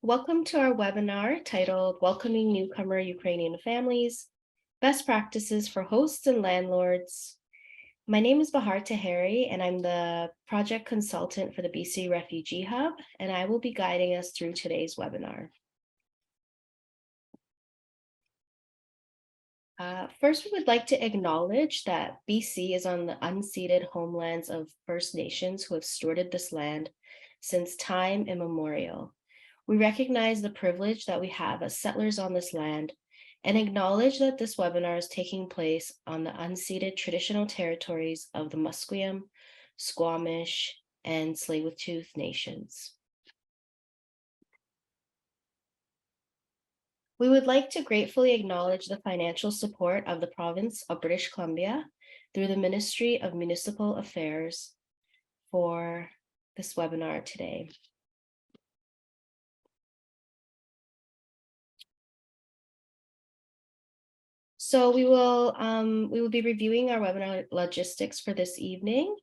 Welcome to our webinar titled Welcoming Newcomer Ukrainian Families, Best Practices for Hosts and Landlords. My name is Bahar Taheri, and I'm the project consultant for the BC Refugee Hub, and I will be guiding us through today's webinar. First, we would like to acknowledge that BC is on the unceded homelands of First Nations who have stewarded this land since time immemorial. We recognize the privilege that we have as settlers on this land and acknowledge that this webinar is taking place on the unceded traditional territories of the Musqueam, Squamish, and Tsleil-Waututh nations. We would like to gratefully acknowledge the financial support of the province of British Columbia through the Ministry of Municipal Affairs for this webinar today. So we will be reviewing our webinar logistics for this evening,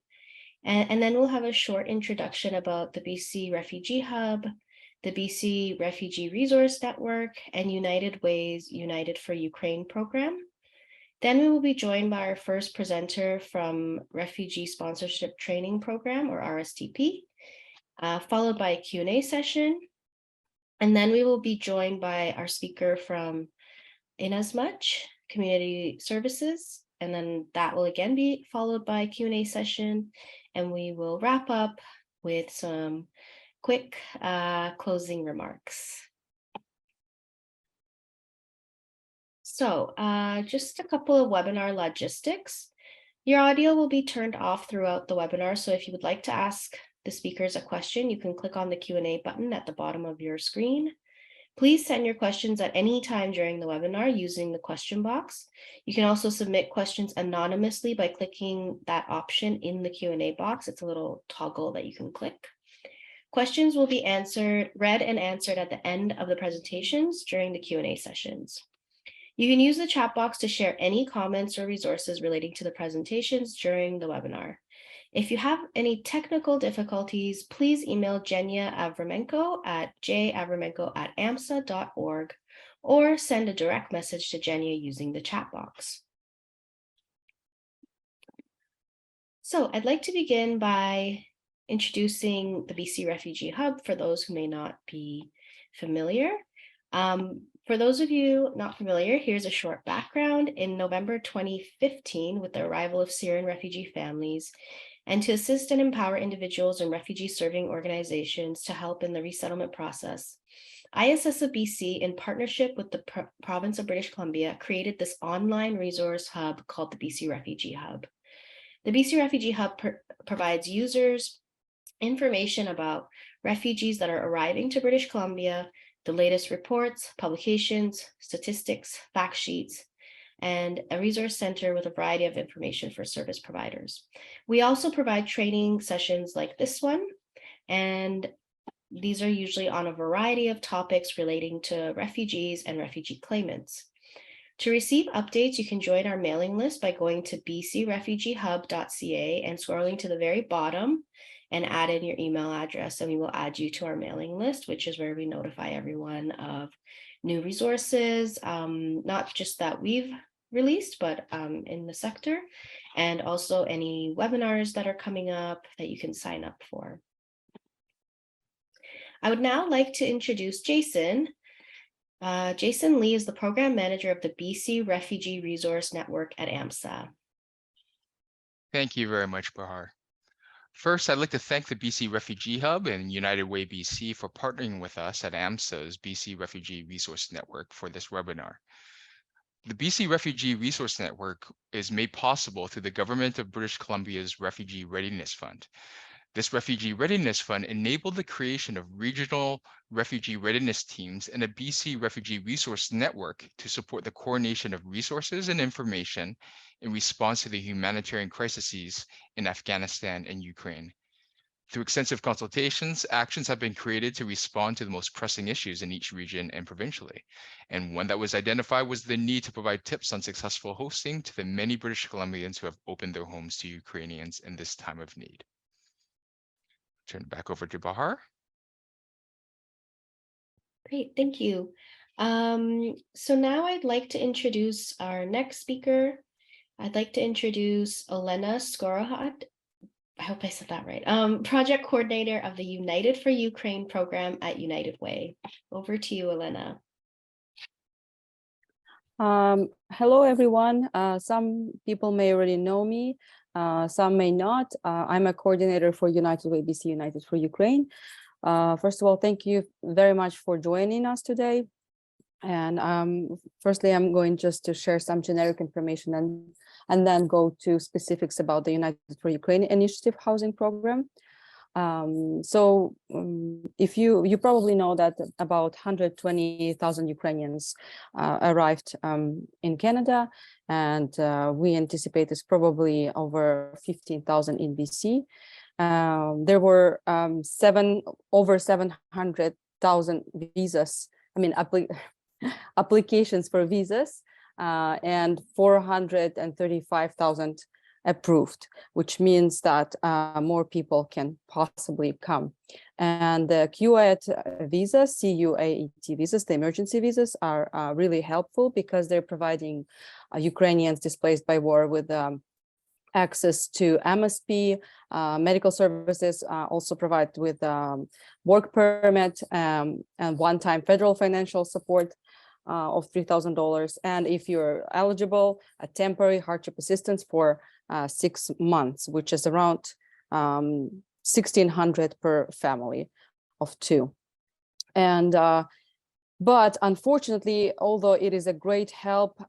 and then we'll have a short introduction about the BC Refugee Hub, the BC Refugee Resource Network, and United Ways United for Ukraine program. Then we will be joined by our first presenter from Refugee Sponsorship Training Program, or RSTP, followed by a Q&A session. And then we will be joined by our speaker from Inasmuch Community Services, and then that will again be followed by a Q&A session, and we will wrap up with some quick closing remarks. So just a couple of webinar logistics. Your audio will be turned off throughout the webinar, so if you would like to ask the speakers a question, you can click on the Q&A button at the bottom of your screen. Please send your questions at any time during the webinar using the question box. You can also submit questions anonymously by clicking that option in the Q&A box. It's a little toggle that you can click. Questions will be read and answered at the end of the presentations during the Q&A sessions. You can use the chat box to share any comments or resources relating to the presentations during the webinar. If you have any technical difficulties, please email Jenya Avramenko at javramenko@amssa.org or send a direct message to Jenya using the chat box. So I'd like to begin by introducing the BC Refugee Hub for those who may not be familiar. For those of you not familiar, here's a short background. In November 2015, with the arrival of Syrian refugee families, and to assist and empower individuals and refugee-serving organizations to help in the resettlement process, ISSofBC, in partnership with the province of British Columbia, created this online resource hub called the BC Refugee Hub. The BC Refugee Hub provides users information about refugees that are arriving to British Columbia, the latest reports, publications, statistics, fact sheets, and a resource center with a variety of information for service providers. We also provide training sessions like this one, and these are usually on a variety of topics relating to refugees and refugee claimants. To receive updates, you can join our mailing list by going to bcrefugeehub.ca and scrolling to the very bottom and add in your email address, and we will add you to our mailing list, which is where we notify everyone of new resources, not just that we've released, but in the sector, and also any webinars that are coming up that you can sign up for. I would now like to introduce Jason. Jason Lee is the program manager of the BC Refugee Resource Network at AMSSA. Thank you very much, Bahar. First, I'd like to thank the BC Refugee Hub and United Way BC for partnering with us at AMSSA's BC Refugee Resource Network for this webinar. The BC Refugee Resource Network is made possible through the Government of British Columbia's Refugee Readiness Fund. This Refugee Readiness Fund enabled the creation of regional refugee readiness teams and a BC Refugee Resource Network to support the coordination of resources and information in response to the humanitarian crises in Afghanistan and Ukraine. Through extensive consultations, actions have been created to respond to the most pressing issues in each region and provincially. And one that was identified was the need to provide tips on successful hosting to the many British Columbians who have opened their homes to Ukrainians in this time of need. Turn it back over to Bahar. Great, thank you. So now I'd like to introduce our next speaker. I'd like to introduce Elena Skorohat. I hope I said that right. Project coordinator of the United for Ukraine program at United Way. Over to you, Elena. Hello, everyone. Some people may already know me, some may not. I'm a coordinator for United Way BC, United for Ukraine. First of all, thank you very much for joining us today. And firstly, I'm going just to share some generic information and then go to specifics about the United for Ukraine initiative housing program. If you probably know that about 120,000 Ukrainians arrived in Canada, and we anticipate it's probably over 15,000 in BC. There were over 700,000 visas, applications for visas, and 435,000 approved, which means that more people can possibly come. And the CUAET visas, CUAET visas, the emergency visas, are really helpful because they're providing Ukrainians displaced by war with access to MSP, medical services, also provide with work permit and one-time federal financial support of $3,000. And if you're eligible, a temporary hardship assistance for 6 months, which is around $1,600 per family of 2. And but unfortunately, although it is a great help,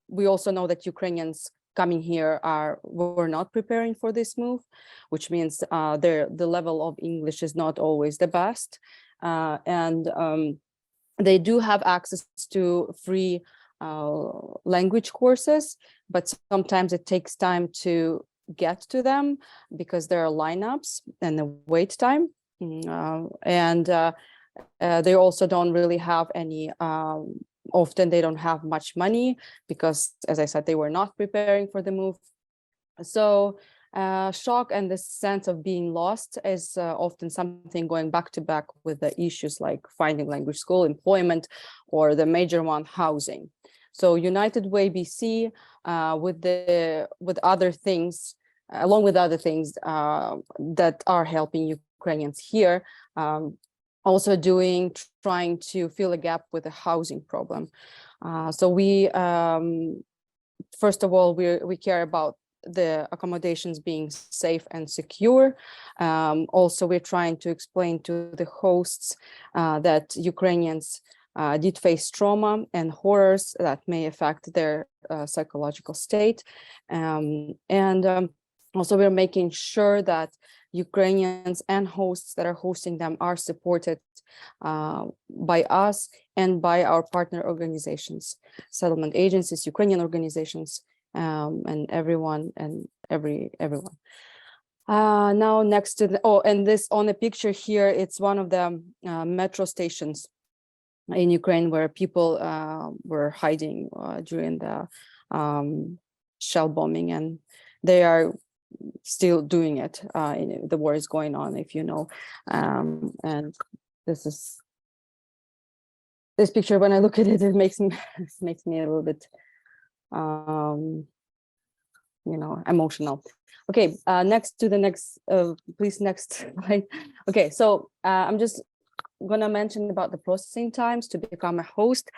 we also know that Ukrainians coming here were not preparing for this move, which means the level of English is not always the best, and they do have access to free language courses, but sometimes it takes time to get to them because there are lineups and the wait time, and they also don't really have any. Often they don't have much money because, as I said, they were not preparing for the move. So shock and the sense of being lost is often something going back to back with the issues like finding language school, employment, or the major one, housing. So United Way BC, with other things, along with other things that are helping Ukrainians here, also trying to fill a gap with the housing problem. So we, first of all, we care about the accommodations being safe and secure. Also, we're trying to explain to the hosts that Ukrainians did face trauma and horrors that may affect their psychological state. Also, we're making sure that Ukrainians and hosts that are hosting them are supported by us and by our partner organizations, settlement agencies, Ukrainian organizations, and everyone and everyone. Now next to the, and this on the picture here, it's one of the metro stations in Ukraine where people were hiding during the shell bombing, and they are still doing it. The war is going on, if you know, and this picture, when I look at it, it makes me a little bit emotional. Okay, next to the next, please, next slide. Okay, so I'm just gonna mention about the processing times to become a host.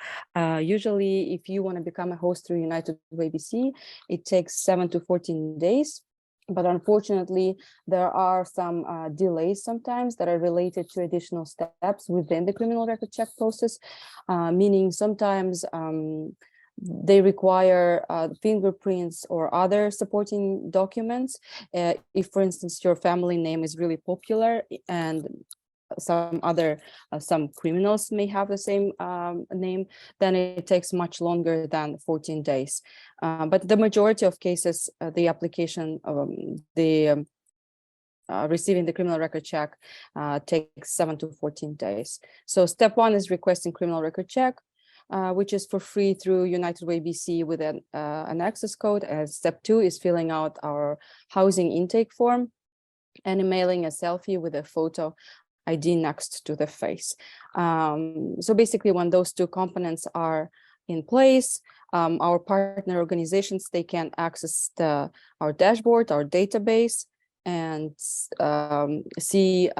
Usually, if you want to become a host through United Way BC, it takes 7 to 14 days. But unfortunately, there are some delays sometimes that are related to additional steps within the criminal record check process, meaning sometimes they require fingerprints or other supporting documents. If, for instance, your family name is really popular and some criminals may have the same name, then it takes much longer than 14 days. But the majority of cases, the application, receiving the criminal record check takes 7 to 14 days. So step 1 is requesting criminal record check, which is for free through United Way BC with an access code. And step 2 is filling out our housing intake form and emailing a selfie with a photo ID next to the face. So basically, when those two components are in place, our partner organizations, they can access our dashboard, our database, and see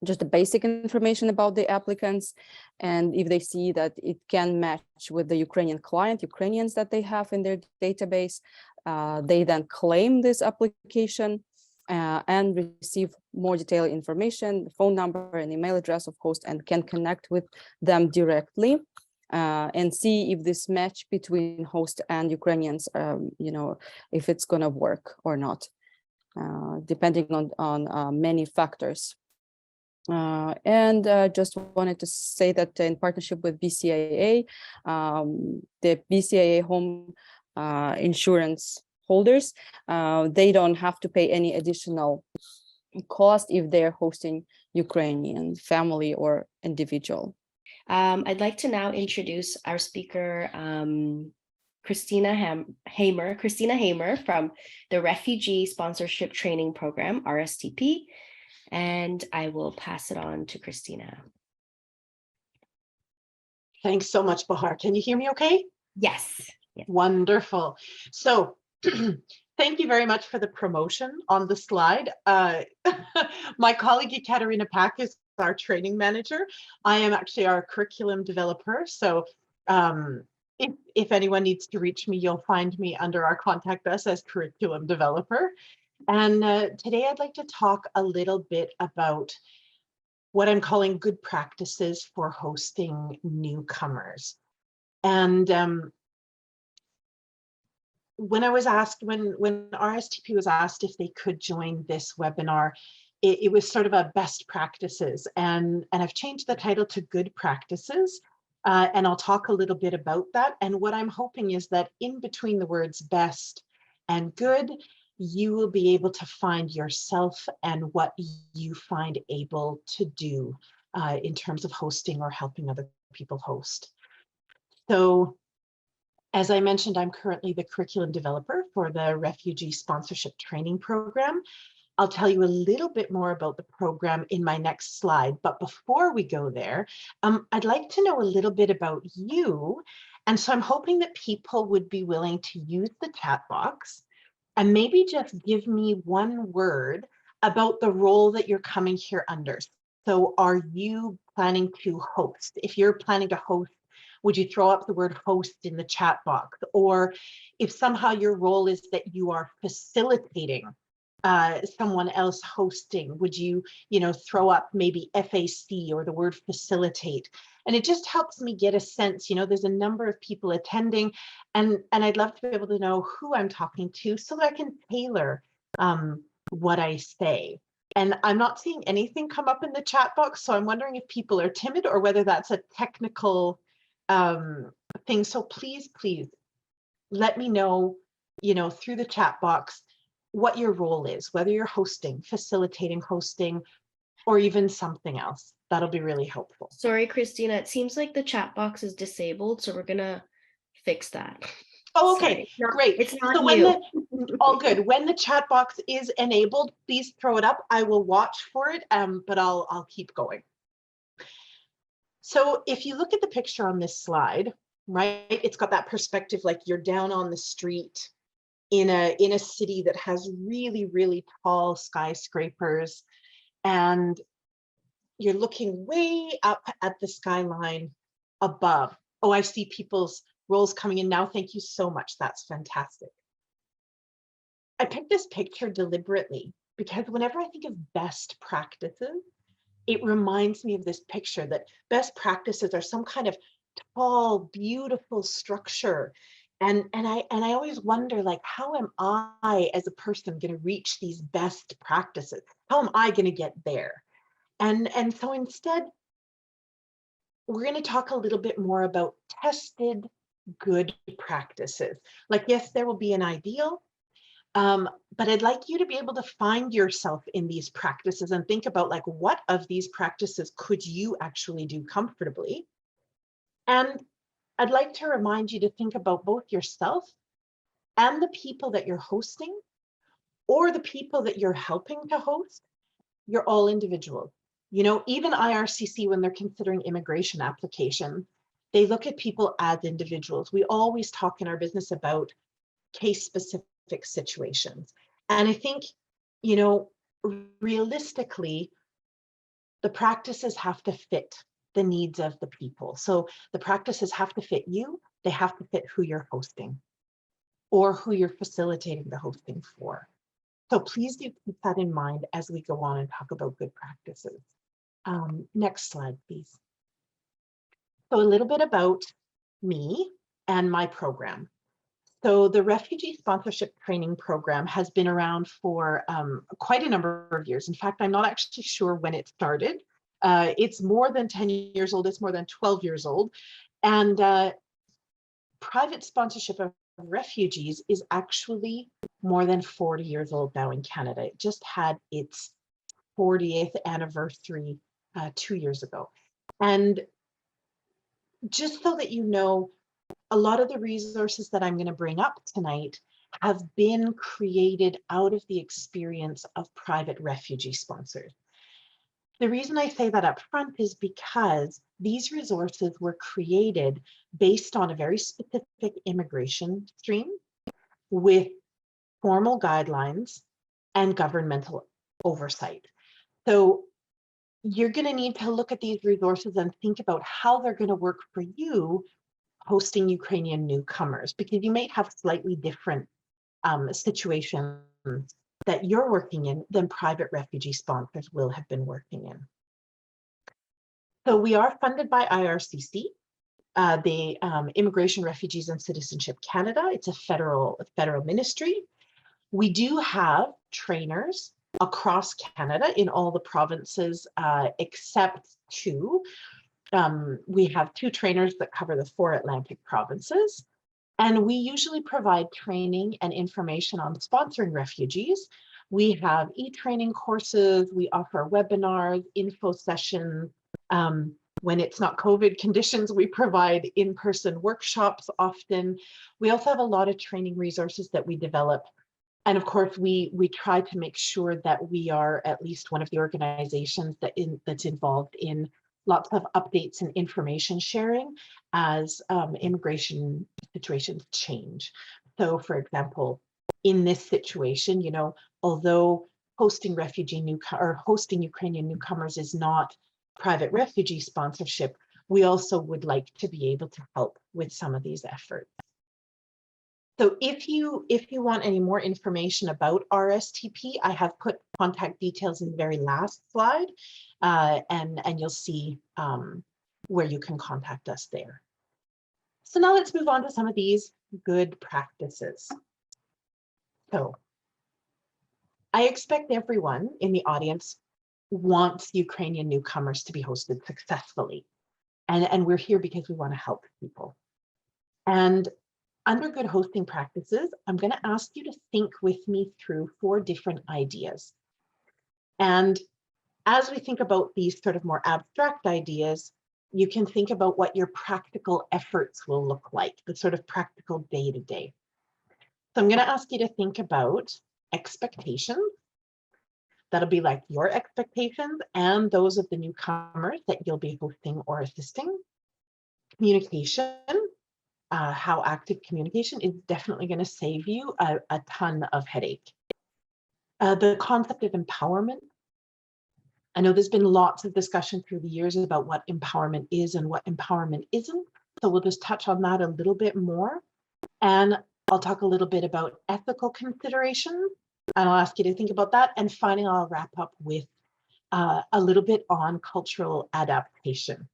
just the basic information about the applicants. And if they see that it can match with the Ukrainian Ukrainians that they have in their database, they then claim this application and receive more detailed information, the phone number and email address of host, and can connect with them directly and see if this match between host and Ukrainians, if it's going to work or not, depending on many factors. And just wanted to say that in partnership with BCAA, the BCAA home insurance holders, they don't have to pay any additional cost if they're hosting Ukrainian family or individual. I'd like to now introduce our speaker, Christina Hamer from the Refugee Sponsorship Training Program, RSTP, and I will pass it on to Christina. Thanks so much, Bahar. Can you hear me okay? Yes. Wonderful. So thank you very much for the promotion on the slide. My colleague Ekaterina Pak is our training manager. I am actually our curriculum developer. So if anyone needs to reach me, you'll find me under our contact us as curriculum developer. And today I'd like to talk a little bit about what I'm calling good practices for hosting newcomers. And when I was asked, when RSTP was asked if they could join this webinar, it was sort of a best practices, and I've changed the title to good practices, and I'll talk a little bit about that. And what I'm hoping is that in between the words best and good, you will be able to find yourself and what you find able to do in terms of hosting or helping other people host. So, as I mentioned, I'm currently the curriculum developer for the Refugee Sponsorship Training Program. I'll tell you a little bit more about the program in my next slide. But before we go there, I'd like to know a little bit about you. And so I'm hoping that people would be willing to use the chat box and maybe just give me one word about the role that you're coming here under. So are you planning to host? If you're planning to host, would you throw up the word host in the chat box? Or if somehow your role is that you are facilitating someone else hosting, would you, throw up maybe FAC or the word facilitate? And it just helps me get a sense, there's a number of people attending, and I'd love to be able to know who I'm talking to so that I can tailor what I say. And I'm not seeing anything come up in the chat box, so I'm wondering if people are timid or whether that's a technical thing. So please let me know, through the chat box, what your role is, whether you're hosting, facilitating hosting, or even something else. That'll be really helpful. Sorry, Christina, it seems like the chat box is disabled, so we're gonna fix that. Oh, okay, great. It's not so you. All good. When the chat box is enabled, please throw it up. I will watch for it, but I'll keep going. So if you look at the picture on this slide, right, it's got that perspective like you're down on the street in a city that has really, really tall skyscrapers, and you're looking way up at the skyline above. Oh, I see people's roles coming in now. Thank you so much. That's fantastic. I picked this picture deliberately because whenever I think of best practices, it reminds me of this picture, that best practices are some kind of tall, beautiful structure. And I always wonder, like, how am I as a person going to reach these best practices? How am I going to get there? And so instead, we're going to talk a little bit more about tested good practices. Like, yes, there will be an ideal, but I'd like you to be able to find yourself in these practices and think about, like, what of these practices could you actually do comfortably? And I'd like to remind you to think about both yourself and the people that you're hosting, or the people that you're helping to host. You're all individuals. You know, even IRCC, when they're considering immigration application, they look at people as individuals. We always talk in our business about case-specific situations. And I think, you know, realistically, the practices have to fit the needs of the people. So the practices have to fit you, they have to fit who you're hosting or who you're facilitating the hosting for. So please do keep that in mind as we go on and talk about good practices. Next slide, please. So a little bit about me and my program. So the Refugee Sponsorship Training Program has been around for quite a number of years. In fact, I'm not actually sure when it started. It's more than 10 years old. It's more than 12 years old. And private sponsorship of refugees is actually more than 40 years old now in Canada. It just had its 40th anniversary 2 years ago. And just so that you know, a lot of the resources that I'm going to bring up tonight have been created out of the experience of private refugee sponsors. The reason I say that up front is because these resources were created based on a very specific immigration stream with formal guidelines and governmental oversight. So you're going to need to look at these resources and think about how they're going to work for you hosting Ukrainian newcomers, because you may have slightly different situations that you're working in than private refugee sponsors will have been working in. So we are funded by IRCC, the Immigration, Refugees and Citizenship Canada. It's a federal ministry. We do have trainers across Canada in all the provinces except two. We have two trainers that cover the 4 Atlantic provinces, and we usually provide training and information on sponsoring refugees. We have e-training courses, we offer webinars, info sessions. When it's not COVID conditions, we provide in-person workshops often. We also have a lot of training resources that we develop. And of course, we try to make sure that we are at least one of the organizations that's involved in lots of updates and information sharing as immigration situations change. So for example, in this situation, you know, although hosting hosting Ukrainian newcomers is not private refugee sponsorship, we also would like to be able to help with some of these efforts. So if you want any more information about RSTP, I have put contact details in the very last slide, and you'll see where you can contact us there. So now let's move on to some of these good practices. So I expect everyone in the audience wants Ukrainian newcomers to be hosted successfully. And we're here because we want to help people. And under good hosting practices, I'm going to ask you to think with me through 4 different ideas. And as we think about these sort of more abstract ideas, you can think about what your practical efforts will look like, the sort of practical day-to-day. So I'm going to ask you to think about expectations. That'll be like your expectations and those of the newcomers that you'll be hosting or assisting. Communication. How active communication is definitely going to save you a ton of headache. The concept of empowerment. I know there's been lots of discussion through the years about what empowerment is and what empowerment isn't. So we'll just touch on that a little bit more. And I'll talk a little bit about ethical considerations, and I'll ask you to think about that. And finally, I'll wrap up with a little bit on cultural adaptation.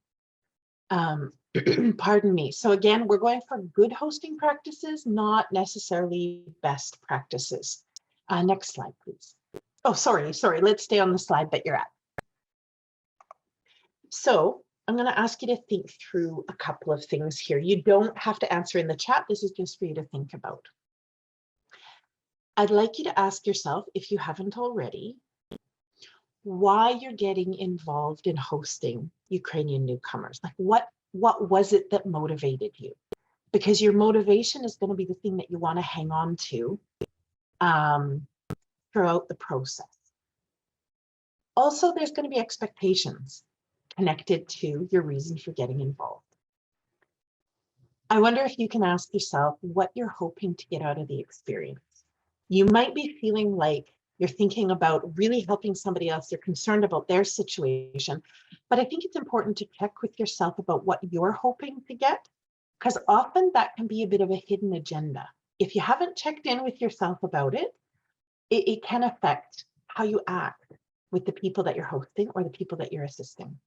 Pardon me. So again, we're going for good hosting practices, not necessarily best practices. Next slide, please. Oh, sorry. Let's stay on the slide that you're at. So I'm going to ask you to think through a couple of things here. You don't have to answer in the chat. This is just for you to think about. I'd like you to ask yourself, if you haven't already, why you're getting involved in hosting Ukrainian newcomers. Like what was it that motivated you? Because your motivation is going to be the thing that you want to hang on to throughout the process. Also, there's going to be expectations connected to your reason for getting involved. I wonder if you can ask yourself what you're hoping to get out of the experience. You might be feeling like you're thinking about really helping somebody else, you're concerned about their situation, but I think it's important to check with yourself about what you're hoping to get, because often that can be a bit of a hidden agenda. If you haven't checked in with yourself about it, it can affect how you act with the people that you're hosting or the people that you're assisting.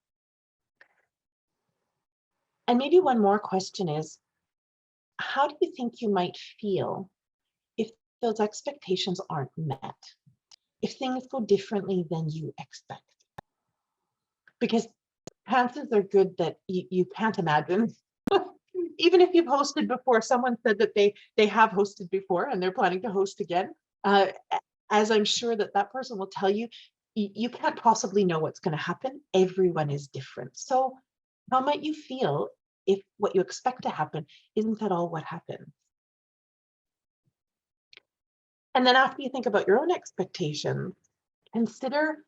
And maybe one more question is, how do you think you might feel if those expectations aren't met? If things go differently than you expect? Because chances are good that you can't imagine. Even if you've hosted before, someone said that they have hosted before and they're planning to host again. As I'm sure that that person will tell you, you can't possibly know what's going to happen. Everyone is different. So how might you feel if what you expect to happen isn't at all what happens? And then after you think about your own expectations, consider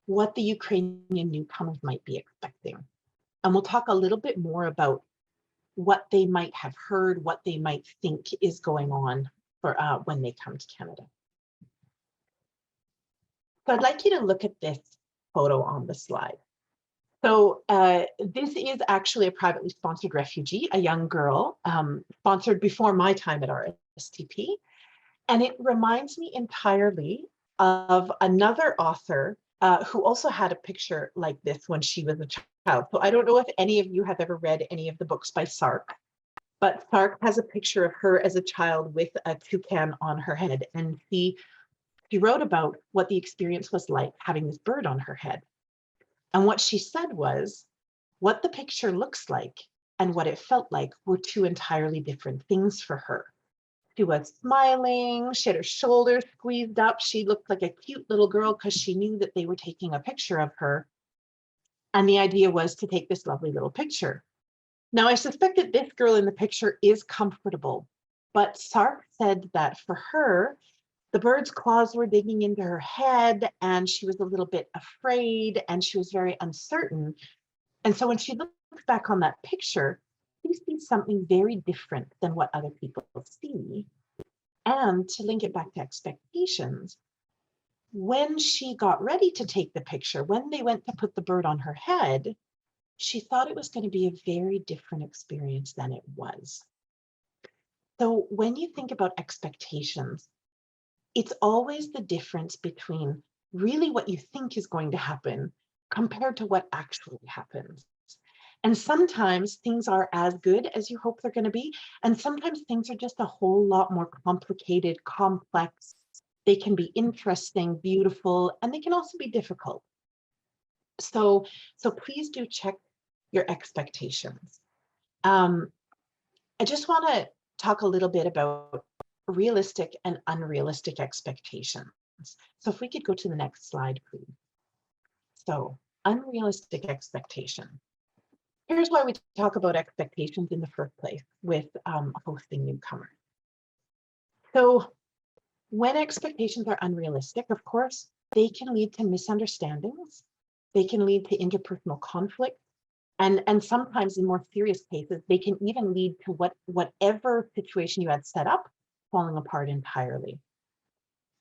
what the Ukrainian newcomers might be expecting. And we'll talk a little bit more about what they might have heard, what they might think is going on for when they come to Canada. So I'd like you to look at this photo on the slide. So this is actually a privately sponsored refugee, a young girl, sponsored before my time at RSTP. And it reminds me entirely of another author who also had a picture like this when she was a child. So I don't know if any of you have ever read any of the books by Sark, but Sark has a picture of her as a child with a toucan on her head. And she wrote about what the experience was like having this bird on her head. And what she said was, what the picture looks like and what it felt like were two entirely different things for her. She was smiling, she had her shoulders squeezed up, she looked like a cute little girl because she knew that they were taking a picture of her. And the idea was to take this lovely little picture. Now, I suspect that this girl in the picture is comfortable, but Sark said that for her, the bird's claws were digging into her head and she was a little bit afraid and she was very uncertain. And so when she looks back on that picture, she sees something very different than what other people see. And to link it back to expectations, when she got ready to take the picture, when they went to put the bird on her head, she thought it was going to be a very different experience than it was. So when you think about expectations, it's always the difference between really what you think is going to happen compared to what actually happens. And sometimes things are as good as you hope they're going to be. And sometimes things are just a whole lot more complicated, complex. They can be interesting, beautiful, and they can also be difficult. So please do check your expectations. I just want to talk a little bit about realistic and unrealistic expectations. So if we could go to the next slide, please. So unrealistic expectation. Here's why we talk about expectations in the first place with hosting newcomers. So when expectations are unrealistic, of course, they can lead to misunderstandings. They can lead to interpersonal conflict. And sometimes in more serious cases, they can even lead to whatever situation you had set up falling apart entirely.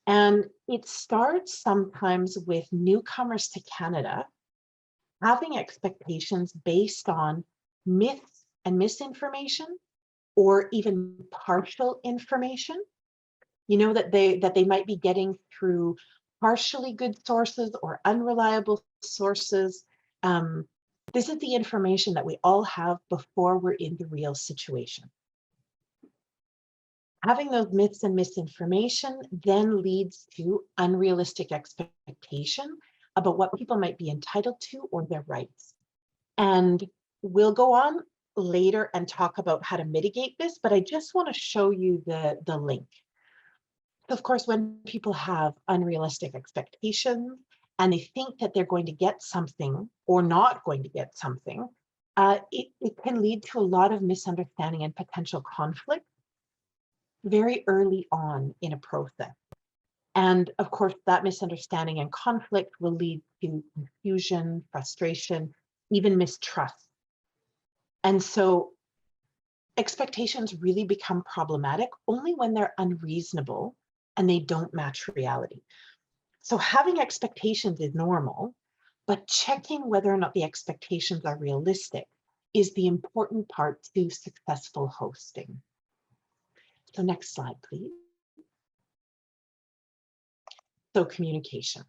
And it starts sometimes with newcomers to Canada having expectations based on myths and misinformation, or even partial information, you know, that they might be getting through partially good sources or unreliable sources. This is the information that we all have before we're in the real situation. Having those myths and misinformation then leads to unrealistic expectation about what people might be entitled to or their rights. And we'll go on later and talk about how to mitigate this, but I just want to show you the link. Of course, when people have unrealistic expectations and they think that they're going to get something or not going to get something, it can lead to a lot of misunderstanding and potential conflict very early on in a process. And of course, that misunderstanding and conflict will lead to confusion, frustration, even mistrust. And so expectations really become problematic only when they're unreasonable and they don't match reality. So having expectations is normal, but checking whether or not the expectations are realistic is the important part to successful hosting. So next slide, please. So communication.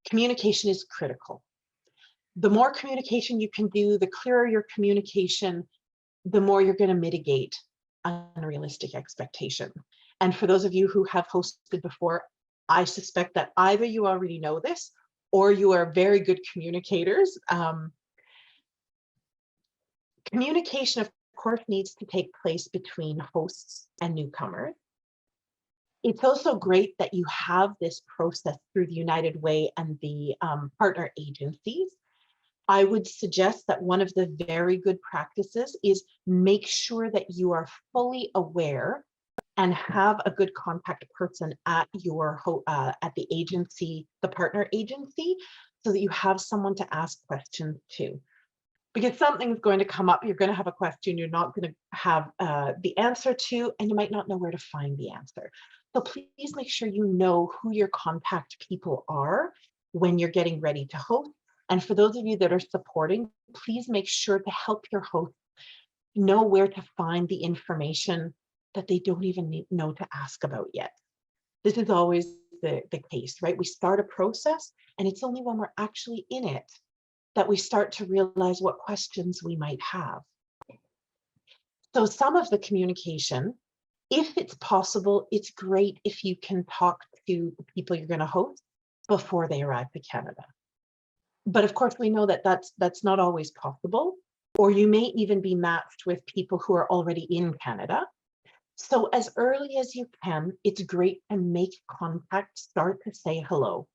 Communication is critical. The more communication you can do, the clearer your communication, the more you're going to mitigate unrealistic expectation. And for those of you who have hosted before, I suspect that either you already know this or you are very good communicators. Communication, of course, needs to take place between hosts and newcomers. It's also great that you have this process through the United Way and the partner agencies. I would suggest that one of the very good practices is make sure that you are fully aware and have a good contact person at your at the agency, the partner agency, so that you have someone to ask questions to. Because something's going to come up, you're going to have a question you're not going to have the answer to, and you might not know where to find the answer. So please make sure you know who your contact people are when you're getting ready to host. And for those of you that are supporting, please make sure to help your host know where to find the information that they don't even know to ask about yet. This is always the case, right? We start a process, and it's only when we're actually in it that we start to realize what questions we might have. So some of the communication, if it's possible, it's great if you can talk to the people you're going to host before they arrive to Canada. But of course, we know that that's not always possible, or you may even be matched with people who are already in Canada. So as early as you can, it's great to make contact, start to say hello.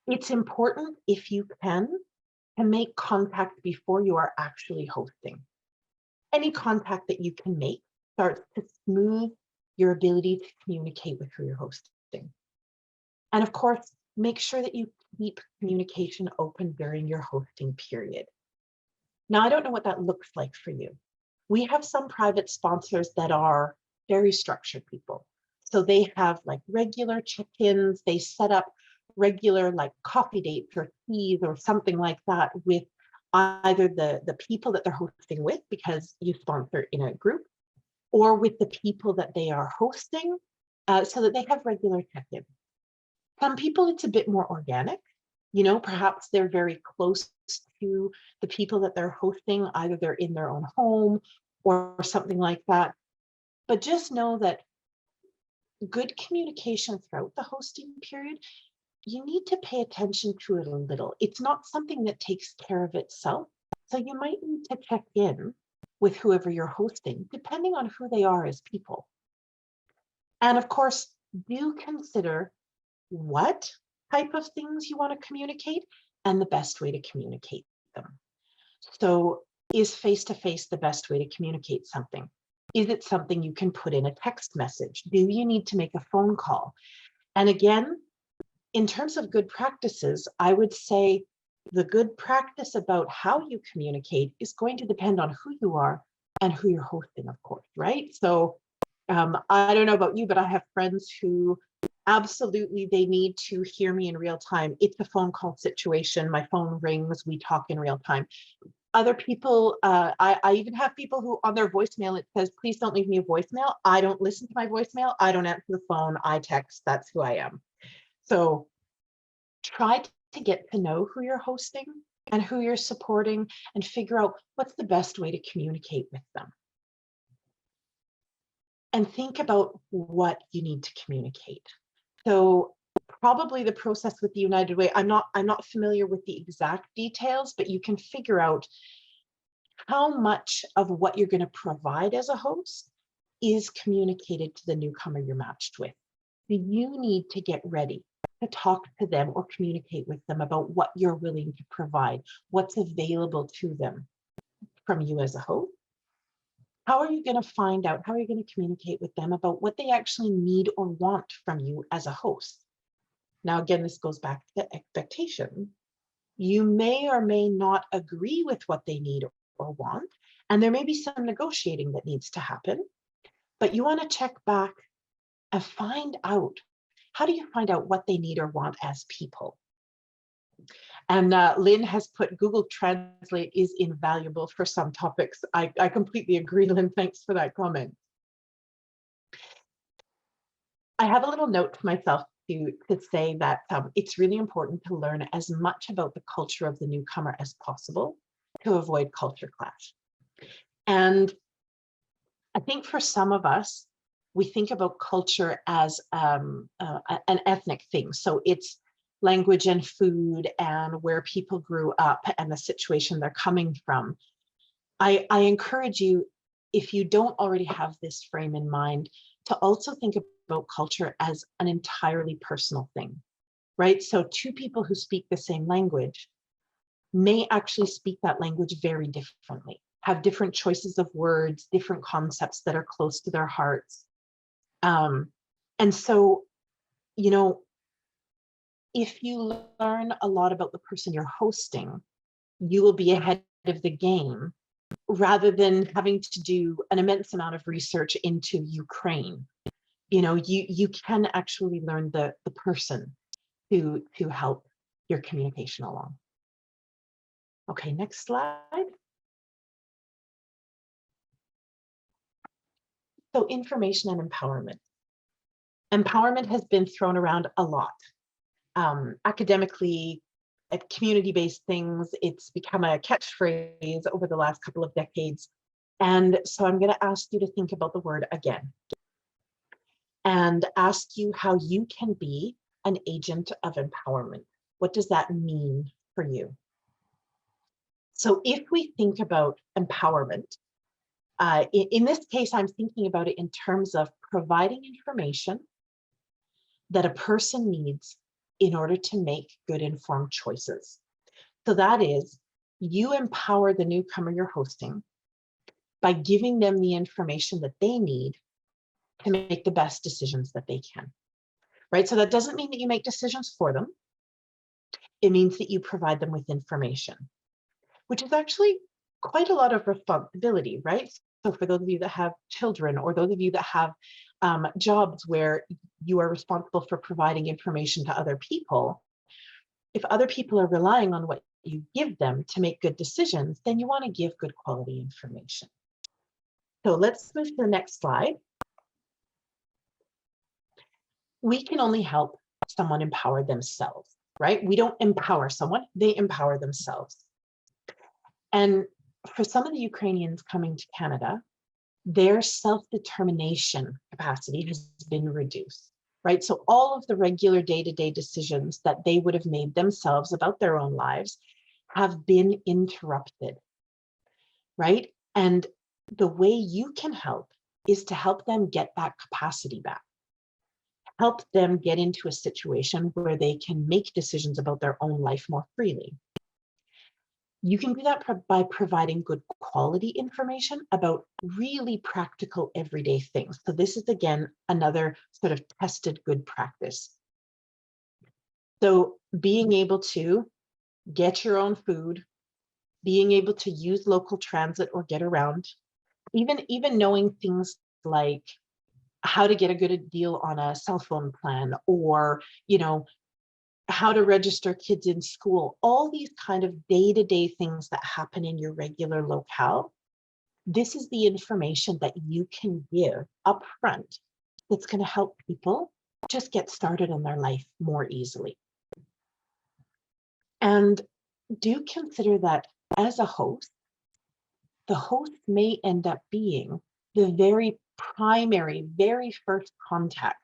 It's important, if you can, to make contact before you are actually hosting. Any contact that you can make starts to smooth your ability to communicate with who you're hosting. And of course, make sure that you keep communication open during your hosting period. Now, I don't know what that looks like for you. We have some private sponsors that are very structured people. So they have like regular check-ins, they set up regular like coffee dates or teas or something like that with either the people that they're hosting with, because you sponsor in a group, or with the people that they are hosting, so that they have regular check-ins. Some people, it's a bit more organic. You know, perhaps they're very close to the people that they're hosting, either they're in their own home or something like that. But just know that good communication throughout the hosting period, you need to pay attention to it a little. It's not something that takes care of itself. So you might need to check in with whoever you're hosting, depending on who they are as people. And of course, do consider what type of things you want to communicate and the best way to communicate them. So is face-to-face the best way to communicate something? Is it something you can put in a text message? Do you need to make a phone call? And again, in terms of good practices, I would say the good practice about how you communicate is going to depend on who you are and who you're hosting, of course, right? So I don't know about you, but I have friends who absolutely, they need to hear me in real time. It's a phone call situation. My phone rings, we talk in real time. Other people, I even have people who on their voicemail, it says, please don't leave me a voicemail. I don't listen to my voicemail. I don't answer the phone. I text. That's who I am. So try to get to know who you're hosting and who you're supporting and figure out what's the best way to communicate with them. And think about what you need to communicate. So probably the process with the United Way, I'm not familiar with the exact details, but you can figure out how much of what you're going to provide as a host is communicated to the newcomer you're matched with. So you need to get ready to talk to them or communicate with them about what you're willing to provide, what's available to them from you as a host, how are you going to find out, how are you going to communicate with them about what they actually need or want from you as a host? Now, again, this goes back to the expectation. You may or may not agree with what they need or want, and there may be some negotiating that needs to happen, but you want to check back and find out, how do you find out what they need or want as people? And Lynn has put Google Translate is invaluable for some topics. I completely agree, Lynn. Thanks for that comment. I have a little note to myself to say that it's really important to learn as much about the culture of the newcomer as possible to avoid culture clash. And I think for some of us, we think about culture as an ethnic thing. So it's language and food and where people grew up and the situation they're coming from. I encourage you, if you don't already have this frame in mind, to also think about culture as an entirely personal thing, right? So two people who speak the same language may actually speak that language very differently, have different choices of words, different concepts that are close to their hearts. And so, you know, if you learn a lot about the person you're hosting, you will be ahead of the game rather than having to do an immense amount of research into Ukraine. You know, you can actually learn the person to help your communication along. Okay, next slide. So information and empowerment. Empowerment has been thrown around a lot. Academically, at community-based things, it's become a catchphrase over the last couple of decades. And so I'm going to ask you to think about the word again and ask you how you can be an agent of empowerment. What does that mean for you? So if we think about empowerment, in this case, I'm thinking about it in terms of providing information that a person needs in order to make good informed choices. So that is, you empower the newcomer you're hosting by giving them the information that they need to make the best decisions that they can, right? So that doesn't mean that you make decisions for them. It means that you provide them with information, which is actually quite a lot of responsibility, right? So for those of you that have children or those of you that have jobs where you are responsible for providing information to other people, if other people are relying on what you give them to make good decisions, then you want to give good quality information. So let's move to the next slide. We can only help someone empower themselves, right? We don't empower someone, they empower themselves. And for some of the Ukrainians coming to Canada, their self-determination capacity has been reduced, right? So all of the regular day-to-day decisions that they would have made themselves about their own lives have been interrupted, right? And the way you can help is to help them get that capacity back. Help them get into a situation where they can make decisions about their own life more freely. You can do that by providing good quality information about really practical everyday things. So this is, again, another sort of tested good practice. So being able to get your own food, being able to use local transit or get around, even knowing things like how to get a good deal on a cell phone plan, or, you know, how to register kids in school, all these kind of day-to-day things that happen in your regular locale. This is the information that you can give upfront that's going to help people just get started in their life more easily. And do consider that as a host, the host may end up being the very primary, very first contact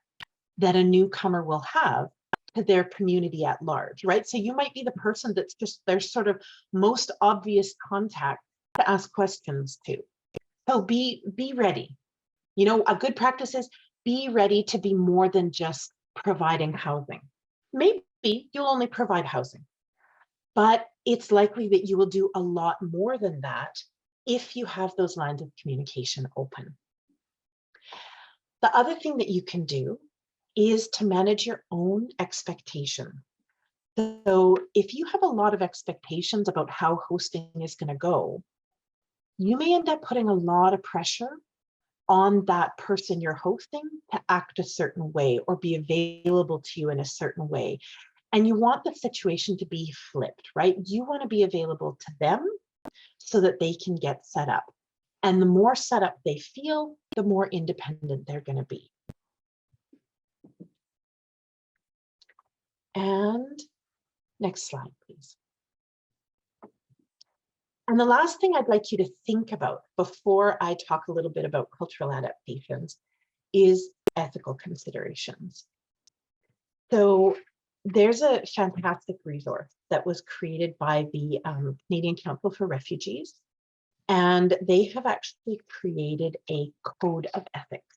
that a newcomer will have to their community at large, right? So you might be the person that's just their sort of most obvious contact to ask questions to. So be ready. You know, a good practice is be ready to be more than just providing housing. Maybe you'll only provide housing, but it's likely that you will do a lot more than that if you have those lines of communication open. The other thing that you can do is to manage your own expectation. So if you have a lot of expectations about how hosting is going to go, you may end up putting a lot of pressure on that person you're hosting to act a certain way or be available to you in a certain way. And you want the situation to be flipped, right? You want to be available to them so that they can get set up. And the more set up they feel, the more independent they're going to be. And next slide, please. And the last thing I'd like you to think about before I talk a little bit about cultural adaptations is ethical considerations. So there's a fantastic resource that was created by the Canadian Council for Refugees, and they have actually created a code of ethics.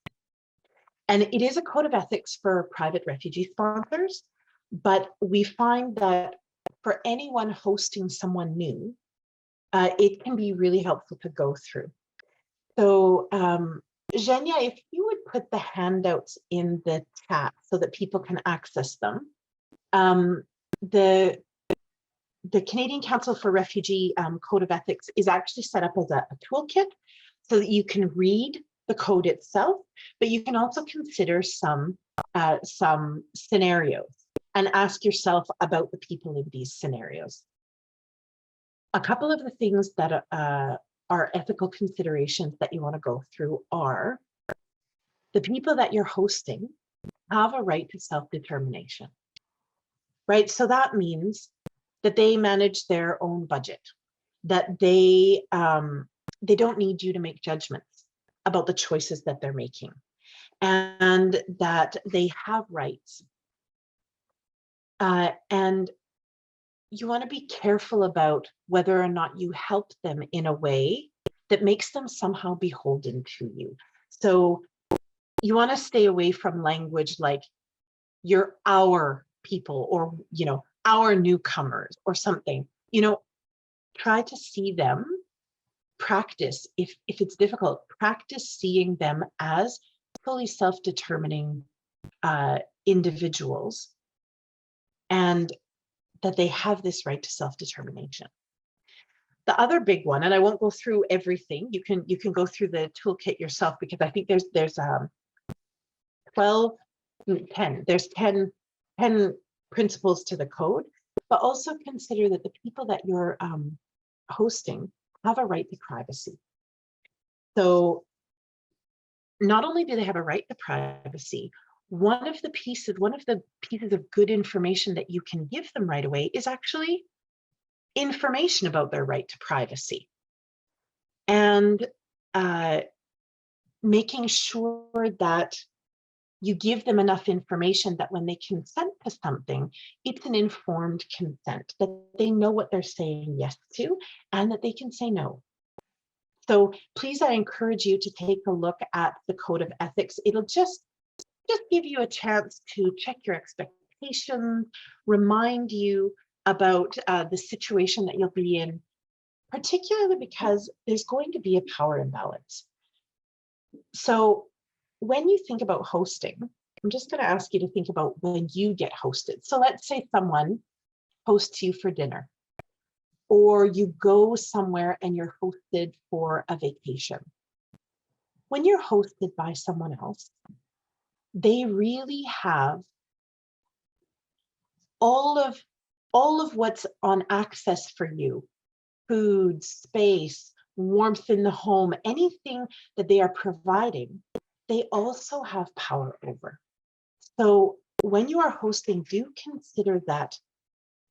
And it is a code of ethics for private refugee sponsors, but we find that for anyone hosting someone new, it can be really helpful to go through. So Zhenya, if you would put the handouts in the chat so that people can access them. The Canadian Council for Refugee Code of Ethics is actually set up as a toolkit so that you can read the code itself, but you can also consider some scenarios and ask yourself about the people in these scenarios. A couple of the things that are ethical considerations that you want to go through are the people that you're hosting have a right to self-determination, right? So that means that they manage their own budget, that they don't need you to make judgments about the choices that they're making, and that they have rights. And you want to be careful about whether or not you help them in a way that makes them somehow beholden to you. So you want to stay away from language like you're our people, or, you know, our newcomers or something. You know, try to see them, practice, if it's difficult, practice seeing them as fully self-determining individuals, and that they have this right to self-determination. The other big one, and I won't go through everything, you can go through the toolkit yourself, because I think there's 10 principles to the code, but also consider that the people that you're hosting have a right to privacy. So not only do they have a right to privacy, one of the pieces of good information that you can give them right away is actually information about their right to privacy, and making sure that you give them enough information that when they consent to something, it's an informed consent, that they know what they're saying yes to, and that they can say no. So please, I encourage you to take a look at the Code of Ethics. It'll just give you a chance to check your expectations, remind you about the situation that you'll be in, particularly because there's going to be a power imbalance. So when you think about hosting, I'm just going to ask you to think about when you get hosted. So let's say someone hosts you for dinner, or you go somewhere and you're hosted for a vacation. When you're hosted by someone else, they really have all of what's on access for you: food, space, warmth in the home, anything that they are providing, they also have power over. So when you are hosting, do consider that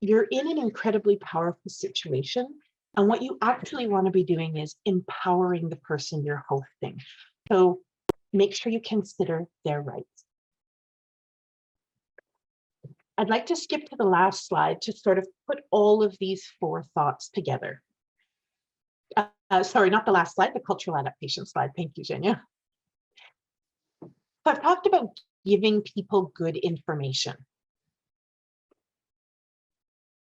you're in an incredibly powerful situation, and what you actually want to be doing is empowering the person you're hosting. So make sure you consider their rights. I'd like to skip to the last slide to sort of put all of these 4 thoughts together. Sorry, not the last slide, the cultural adaptation slide. Thank you, Zhenya. So I've talked about giving people good information.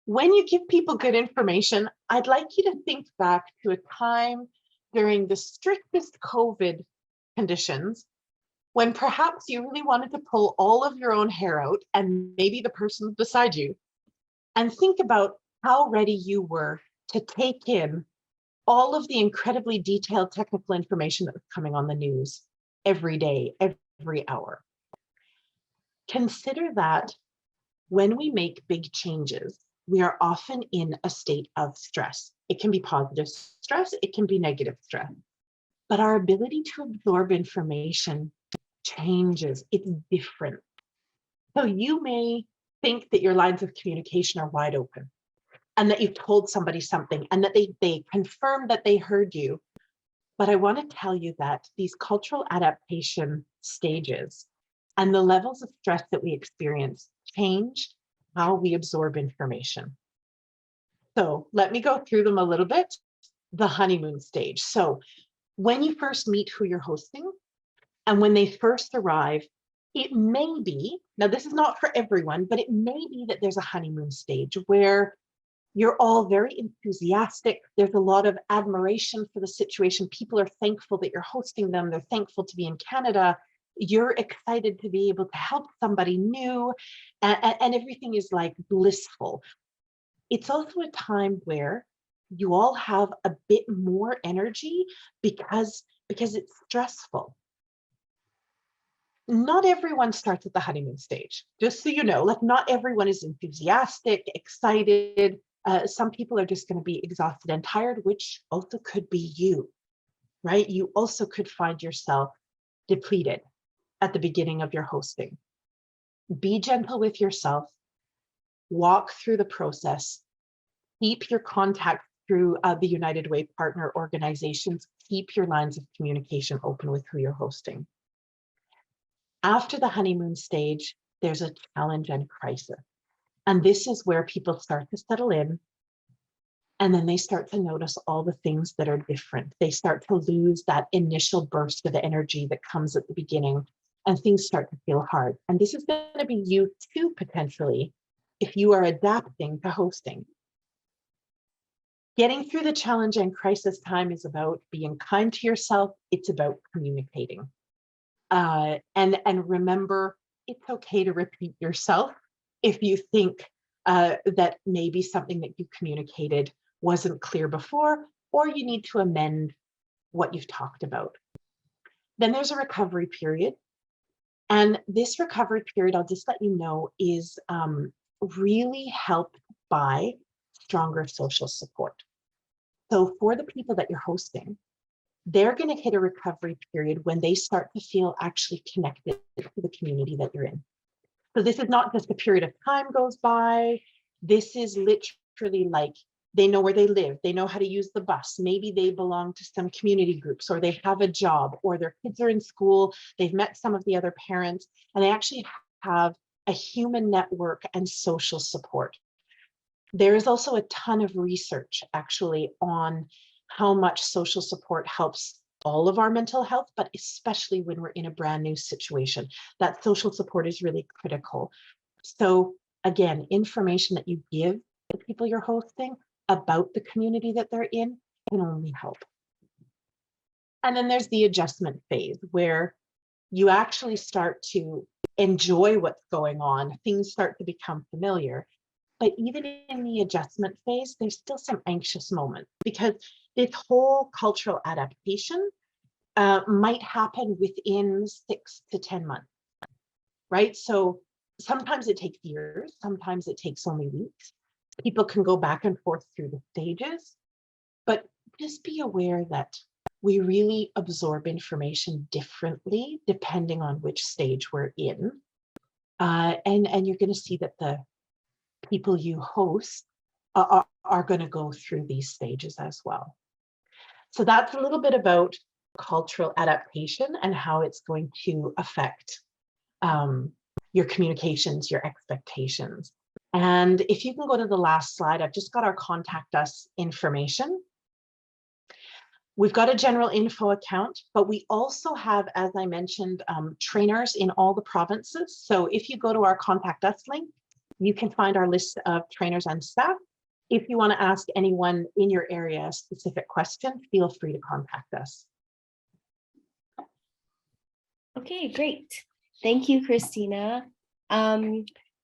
When you give people good information, I'd like you to think back to a time during the strictest COVID conditions, when perhaps you really wanted to pull all of your own hair out and maybe the person beside you, and think about how ready you were to take in all of the incredibly detailed technical information that was coming on the news every day, every hour. Consider that when we make big changes, we are often in a state of stress. It can be positive stress, it can be negative stress, but our ability to absorb information changes, it's different. So you may think that your lines of communication are wide open and that you've told somebody something and that they confirmed that they heard you. But I want to tell you that these cultural adaptation stages and the levels of stress that we experience change how we absorb information. So let me go through them a little bit. The honeymoon stage. So when you first meet who you're hosting and when they first arrive, it may be, now this is not for everyone, but it may be that there's a honeymoon stage where you're all very enthusiastic. There's a lot of admiration for the situation. People are thankful that you're hosting them. They're thankful to be in Canada. You're excited to be able to help somebody new, and everything is like blissful. It's also a time where you all have a bit more energy because it's stressful. Not everyone starts at the honeymoon stage, just so you know, like not everyone is enthusiastic, excited. Some people are just going to be exhausted and tired, which also could be you, right? You also could find yourself depleted at the beginning of your hosting. Be gentle with yourself, walk through the process, keep your contact through the United Way partner organizations, keep your lines of communication open with who you're hosting. After the honeymoon stage, there's a challenge and crisis. And this is where people start to settle in. And then they start to notice all the things that are different. They start to lose that initial burst of energy that comes at the beginning, and things start to feel hard. And this is going to be you too, potentially, if you are adapting to hosting. Getting through the challenge and crisis time is about being kind to yourself. It's about communicating. And remember, it's okay to repeat yourself if you think that maybe something that you communicated wasn't clear before, or you need to amend what you've talked about. Then there's a recovery period. And this recovery period, I'll just let you know, is really helped by stronger social support. So for the people that you're hosting, they're going to hit a recovery period when they start to feel actually connected to the community that you're in. So this is not just a period of time goes by. This is literally like they know where they live. They know how to use the bus. Maybe they belong to some community groups, or they have a job, or their kids are in school. They've met some of the other parents, and they actually have a human network and social support. There is also a ton of research actually on how much social support helps all of our mental health, but especially when we're in a brand new situation. That social support is really critical. So again, information that you give the people you're hosting about the community that they're in can only help. And then there's the adjustment phase where you actually start to enjoy what's going on. Things start to become familiar. But even in the adjustment phase, there's still some anxious moments because this whole cultural adaptation might happen within 6 to 10 months, right? So sometimes it takes years, sometimes it takes only weeks. People can go back and forth through the stages, but just be aware that we really absorb information differently depending on which stage we're in. And you're going to see that the people you host are going to go through these stages as well. So that's a little bit about cultural adaptation and how it's going to affect your communications, your expectations. And if you can go to the last slide, I've just got our contact us information. We've got a general info account, but we also have, as I mentioned, trainers in all the provinces. So if you go to our contact us link, you can find our list of trainers and staff. if you want to ask anyone in your area a specific question, feel free to contact us. Okay, great. Thank you, Christina.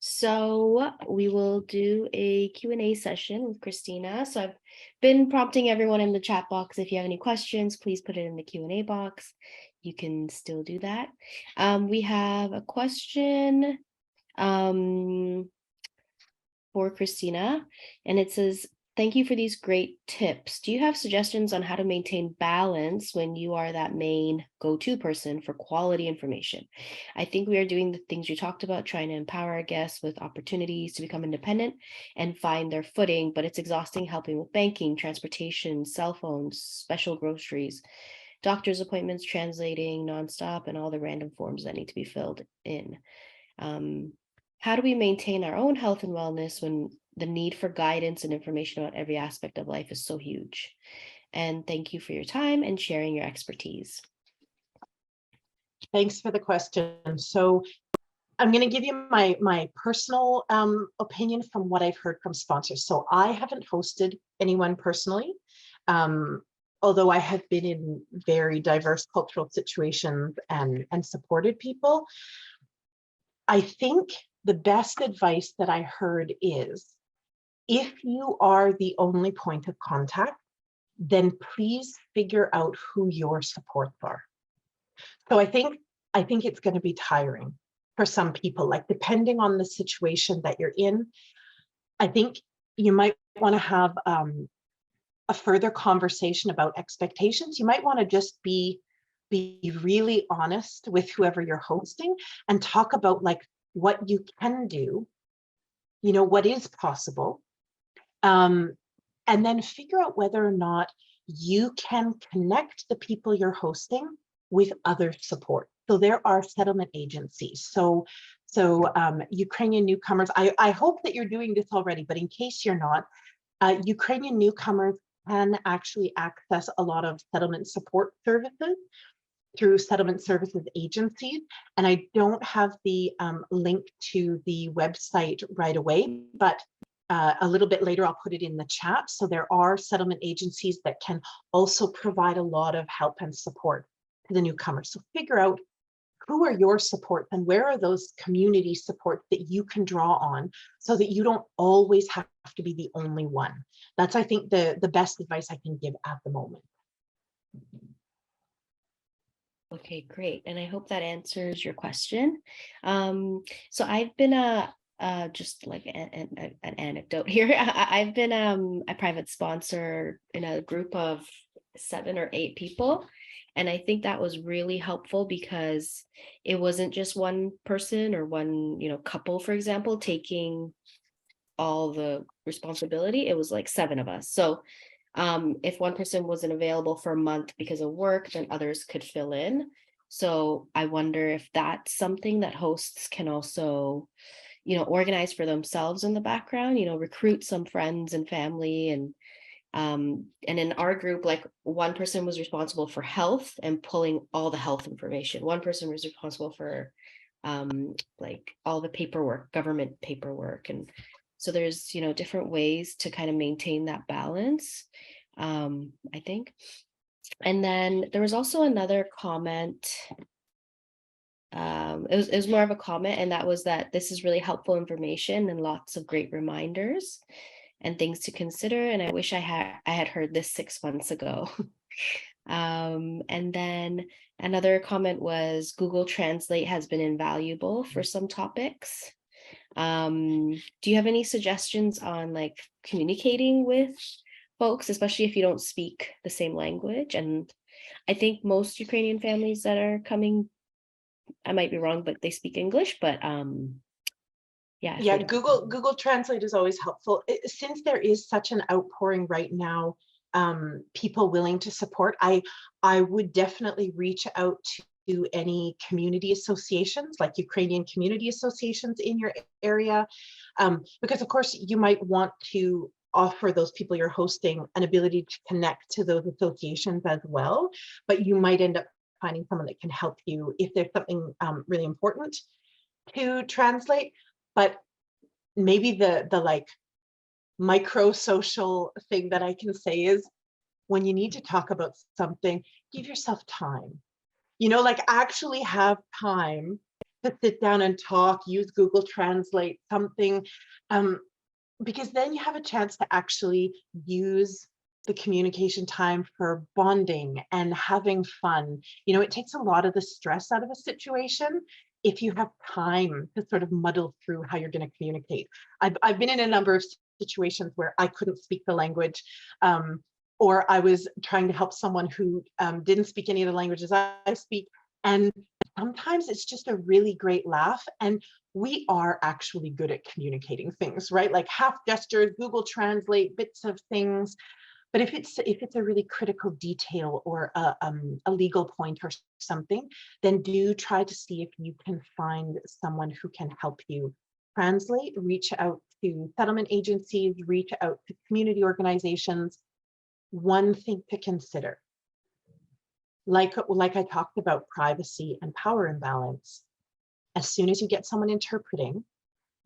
So we will do a Q&A session with Christina. So I've been prompting everyone in the chat box. If you have any questions, please put it in the Q&A box. You can still do that. We have a question for Christina, and it says, thank you for these great tips. Do you have suggestions on how to maintain balance when you are that main go-to person for quality information? I think we are doing the things you talked about, trying to empower our guests with opportunities to become independent and find their footing, but it's exhausting helping with banking, transportation, cell phones, special groceries, doctor's appointments, translating nonstop, and all the random forms that need to be filled in. How do we maintain our own health and wellness when the need for guidance and information about every aspect of life is so huge? And thank you for your time and sharing your expertise. Thanks for the question. So I'm going to give you my personal opinion from what I've heard from sponsors. So I haven't hosted anyone personally, although I have been in very diverse cultural situations and supported people. I think the best advice that I heard is, if you are the only point of contact, then please figure out who your supports are. So I think it's going to be tiring for some people, like depending on the situation that you're in. I think you might want to have a further conversation about expectations. You might want to just be really honest with whoever you're hosting and talk about like what you can do, you know, what is possible, and then figure out whether or not you can connect the people you're hosting with other support. So there are settlement agencies. So Ukrainian newcomers, I hope that you're doing this already, but in case you're not, Ukrainian newcomers can actually access a lot of settlement support services through settlement services agencies. And I don't have the link to the website right away, but a little bit later, I'll put it in the chat. So there are settlement agencies that can also provide a lot of help and support to the newcomers. So figure out who are your supports and where are those community supports that you can draw on so that you don't always have to be the only one. That's, I think, the best advice I can give at the moment. Okay, great. And I hope that answers your question. So I've been just like an anecdote here. I've been a private sponsor in a group of 7 or 8 people. And I think that was really helpful because it wasn't just one person or one, couple, for example, taking all the responsibility. It was like 7 of us. So if one person wasn't available for a month because of work, then others could fill in. So I wonder if that's something that hosts can also, organize for themselves in the background, recruit some friends and family. And in our group, like one person was responsible for health and pulling all the health information. One person was responsible for like all the paperwork, government paperwork. And so there's, different ways to kind of maintain that balance, I think. And then there was also another comment. It was more of a comment, and that was that this is really helpful information and lots of great reminders and things to consider. And I wish I had heard this 6 months ago. And then another comment was Google Translate has been invaluable for some topics. Do you have any suggestions on like communicating with folks, especially if you don't speak the same language? And I think most Ukrainian families that are coming, I might be wrong, but they speak English, but yeah, Google Translate is always helpful. Since there is such an outpouring right now, people willing to support, I would definitely reach out to any community associations, like Ukrainian community associations in your area, because of course you might want to offer those people you're hosting an ability to connect to those associations as well, but you might end up finding someone that can help you if there's something really important to translate. But maybe the micro social thing that I can say is when you need to talk about something, give yourself time. Like actually have time to sit down and talk, use Google Translate, something, because then you have a chance to actually use the communication time for bonding and having fun. It takes a lot of the stress out of a situation if you have time to sort of muddle through how you're going to communicate. I've been in a number of situations where I couldn't speak the language, or I was trying to help someone who didn't speak any of the languages I speak. And sometimes it's just a really great laugh. And we are actually good at communicating things, right? Like half gestures, Google Translate, bits of things. But if it's a really critical detail or a legal point or something, then do try to see if you can find someone who can help you translate, reach out to settlement agencies, reach out to community organizations. One thing to consider, like I talked about privacy and power imbalance, as soon as you get someone interpreting,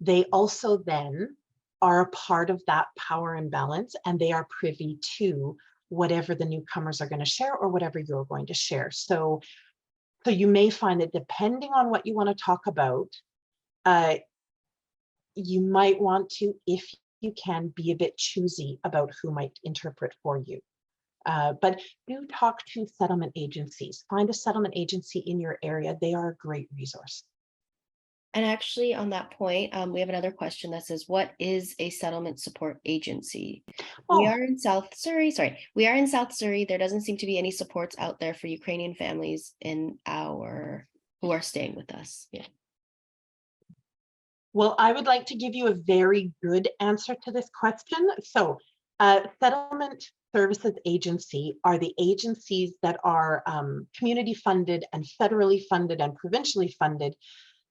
they also then are a part of that power imbalance, and they are privy to whatever the newcomers are going to share or whatever you're going to share. So you may find that depending on what you want to talk about, you might want to, if you can, be a bit choosy about who might interpret for you. But do talk to settlement agencies. Find a settlement agency in your area. They are a great resource. And actually, on that point, we have another question that says, what is a settlement support agency? We are in South Surrey. Sorry, we are in South Surrey. There doesn't seem to be any supports out there for Ukrainian families who are staying with us. Yeah. Well, I would like to give you a very good answer to this question. So, settlement services agency are the agencies that are community funded and federally funded and provincially funded.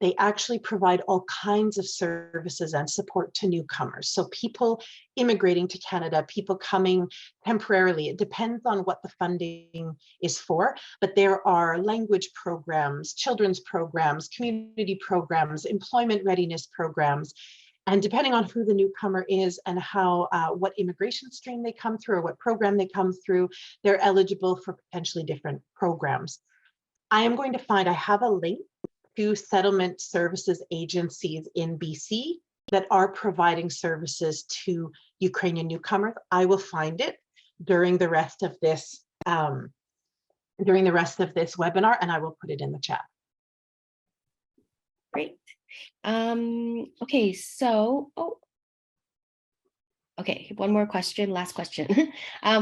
They actually provide all kinds of services and support to newcomers. So people immigrating to Canada, people coming temporarily, it depends on what the funding is for, but there are language programs, children's programs, community programs, employment readiness programs. And depending on who the newcomer is and what immigration stream they come through or what program they come through, they're eligible for potentially different programs. I am going to find, I have a link to settlement services agencies in BC that are providing services to Ukrainian newcomers. I will find it during the rest of this webinar, and I will put it in the chat. Great. Okay, so okay, one more question, last question.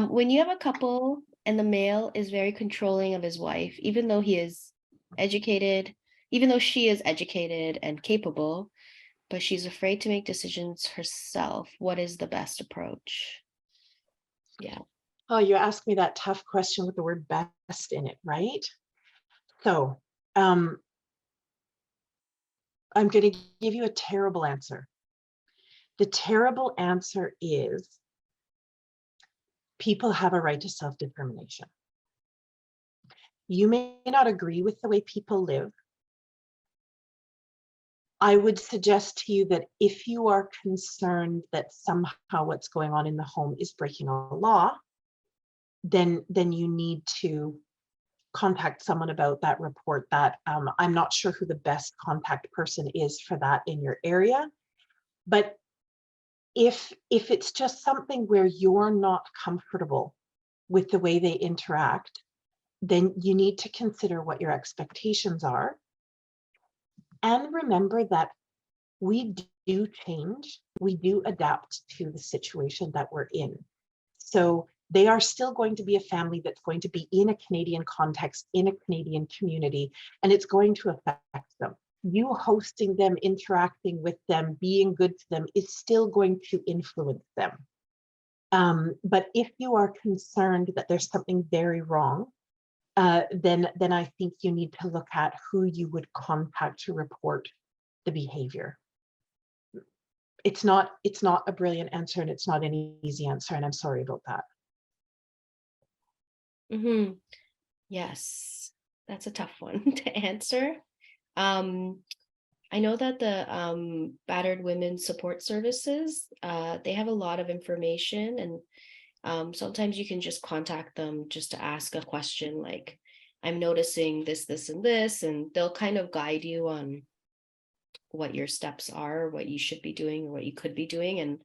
When you have a couple and the male is very controlling of his wife, even though she is educated and capable, but she's afraid to make decisions herself, what is the best approach? Yeah. Oh, you asked me that tough question with the word best in it, right? So I'm going to give you a terrible answer. The terrible answer is people have a right to self-determination. You may not agree with the way people live. I would suggest to you that if you are concerned that somehow what's going on in the home is breaking a law, then you need to contact someone about that, report that. I'm not sure who the best contact person is for that in your area, but if it's just something where you're not comfortable with the way they interact, then you need to consider what your expectations are. And remember that we do change, we do adapt to the situation that we're in. So they are still going to be a family that's going to be in a Canadian context, in a Canadian community, and it's going to affect them. You hosting them, interacting with them, being good to them is still going to influence them. But if you are concerned that there's something very wrong, then I think you need to look at who you would contact to report the behavior. It's not a brilliant answer, and it's not an easy answer, and I'm sorry about that. Mm-hmm. Yes, that's a tough one to answer. I know that the Battered Women Support Services, they have a lot of information, and sometimes you can just contact them just to ask a question like, I'm noticing this, this, and this, and they'll kind of guide you on what your steps are, what you should be doing, or what you could be doing.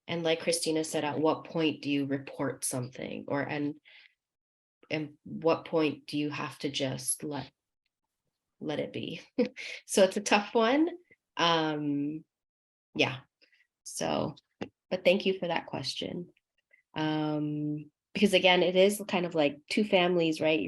And like Christina said, at what point do you report something, or and what point do you have to just let it be? So it's a tough one. Yeah. So, but thank you for that question. Because again, it is kind of like two families, right?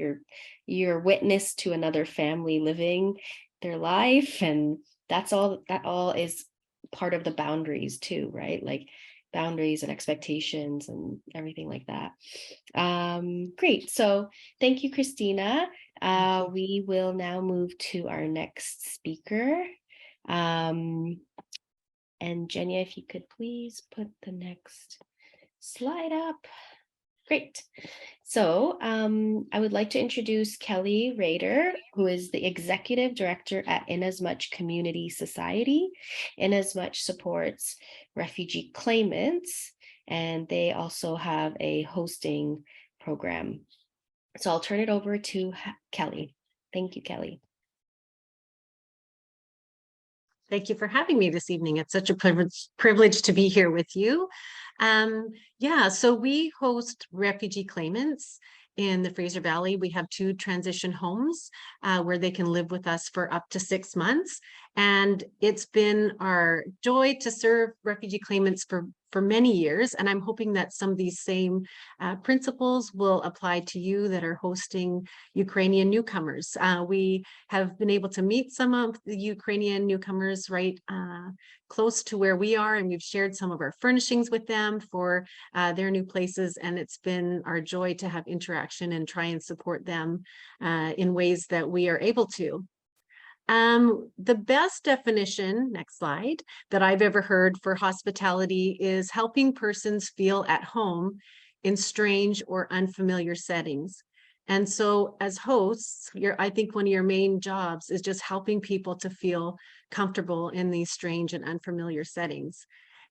You're witness to another family living their life, and that all is part of the boundaries too, right? Like boundaries and expectations and everything like that. Great. So thank you, Christina. We will now move to our next speaker. And Jenya, if you could please put the next slide up. Great. So I would like to introduce Kelly Rader, who is the Executive Director at Inasmuch Community Society. Inasmuch supports refugee claimants, and they also have a hosting program. So I'll turn it over to Kelly. Thank you, Kelly. Thank you for having me this evening. It's such a privilege to be here with you. Yeah, so we host refugee claimants in the Fraser Valley. We have 2 transition homes where they can live with us for up to 6 months. And it's been our joy to serve refugee claimants for many years. And I'm hoping that some of these same principles will apply to you that are hosting Ukrainian newcomers. We have been able to meet some of the Ukrainian newcomers right close to where we are, and we've shared some of our furnishings with them for their new places. And it's been our joy to have interaction and try and support them in ways that we are able to. The best definition, next slide, that I've ever heard for hospitality is helping persons feel at home in strange or unfamiliar settings. And so as hosts, I think one of your main jobs is just helping people to feel comfortable in these strange and unfamiliar settings.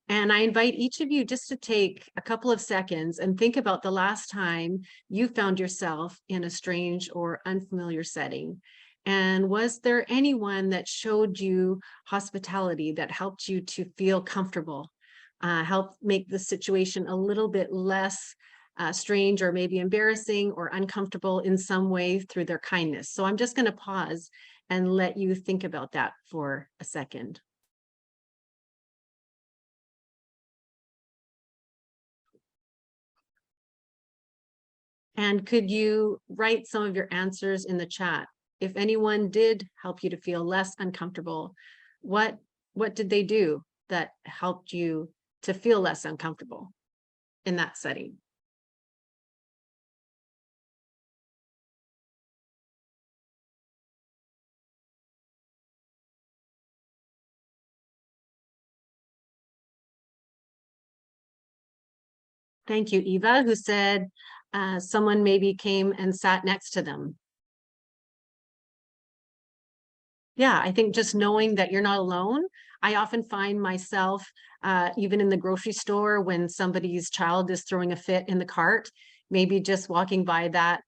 And I invite each of you just to take a couple of seconds and think about the last time you found yourself in a strange or unfamiliar setting. And was there anyone that showed you hospitality that helped you to feel comfortable, helped make the situation a little bit less strange or maybe embarrassing or uncomfortable in some way through their kindness? So I'm just going to pause and let you think about that for a second. And could you write some of your answers in the chat? If anyone did help you to feel less uncomfortable, what did they do that helped you to feel less uncomfortable in that setting? Thank you, Eva, who said someone maybe came and sat next to them. Yeah, I think just knowing that you're not alone. I often find myself, even in the grocery store, when somebody's child is throwing a fit in the cart, maybe just walking by that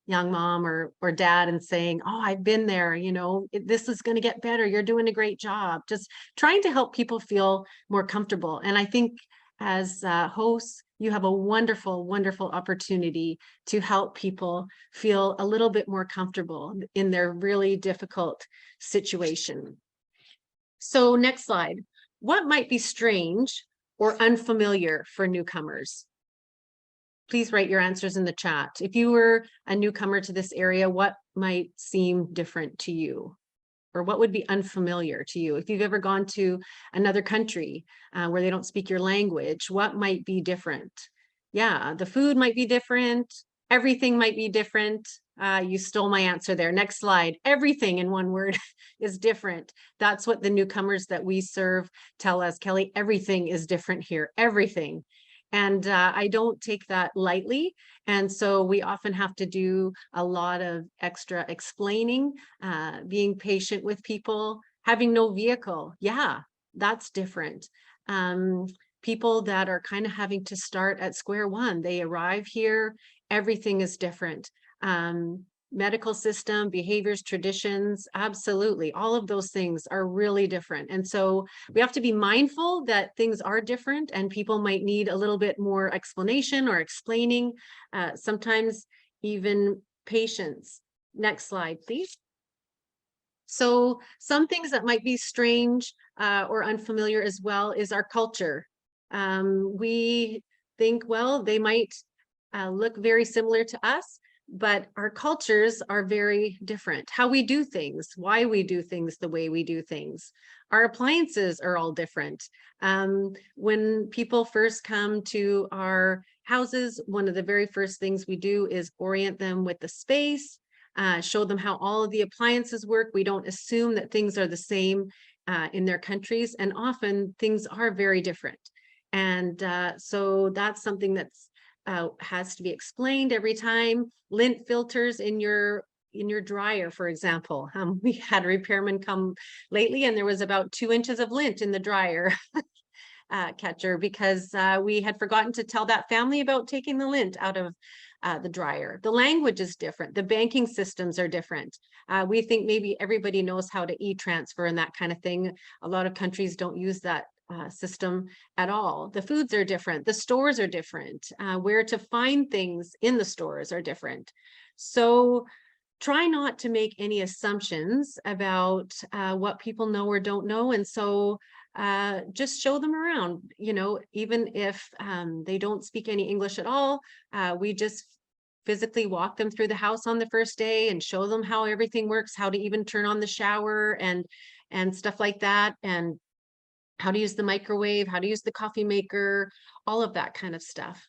young mom or dad and saying, oh, I've been there, you know, this is going to get better. You're doing a great job. Just trying to help people feel more comfortable. And I think as hosts, you have a wonderful, wonderful opportunity to help people feel a little bit more comfortable in their really difficult situation. So next slide. What might be strange or unfamiliar for newcomers? Please write your answers in the chat. If you were a newcomer to this area, what might seem different to you? Or what would be unfamiliar to you? If you've ever gone to another country where they don't speak your language, what might be different? Yeah, the food might be different. Everything might be different. You stole my answer there. Next slide. Everything in one word is different. That's what the newcomers that we serve tell us, Kelly. Everything is different here. Everything. And I don't take that lightly. And so we often have to do a lot of extra explaining, being patient with people, Having no vehicle, yeah, that's different. People that are kind of having to start at square one, they arrive here, everything is different. Medical system, behaviors, traditions, absolutely. All of those things are really different. And so we have to be mindful that things are different and people might need a little bit more explanation or explaining, sometimes even patience. Next slide, please. So some things that might be strange or unfamiliar as well is our culture. We think, well, they might look very similar to us, but our cultures are very different. How we do things, why we do things the way we do things. Our appliances are all different. When people first come to our houses, one of the very first things we do is orient them with the space, show them how all of the appliances work. We don't assume that things are the same in their countries, and often things are very different. And so that's something that's has to be explained every time. Lint filters in your dryer, for example. We had a repairman come lately and there was about 2 inches of lint in the dryer catcher because we had forgotten to tell that family about taking the lint out of the dryer. The language is different. The banking systems are different. We think maybe everybody knows how to e-transfer and that kind of thing. A lot of countries don't use that system at all. The foods are different. The stores are different. Where to find things in the stores are different. So try not to make any assumptions about what people know or don't know. And so just show them around, you know, even if they don't speak any English at all, we just physically walk them through the house on the first day and show them how everything works, how to even turn on the shower and stuff like that, and how to use the microwave, how to use the coffee maker, all of that kind of stuff.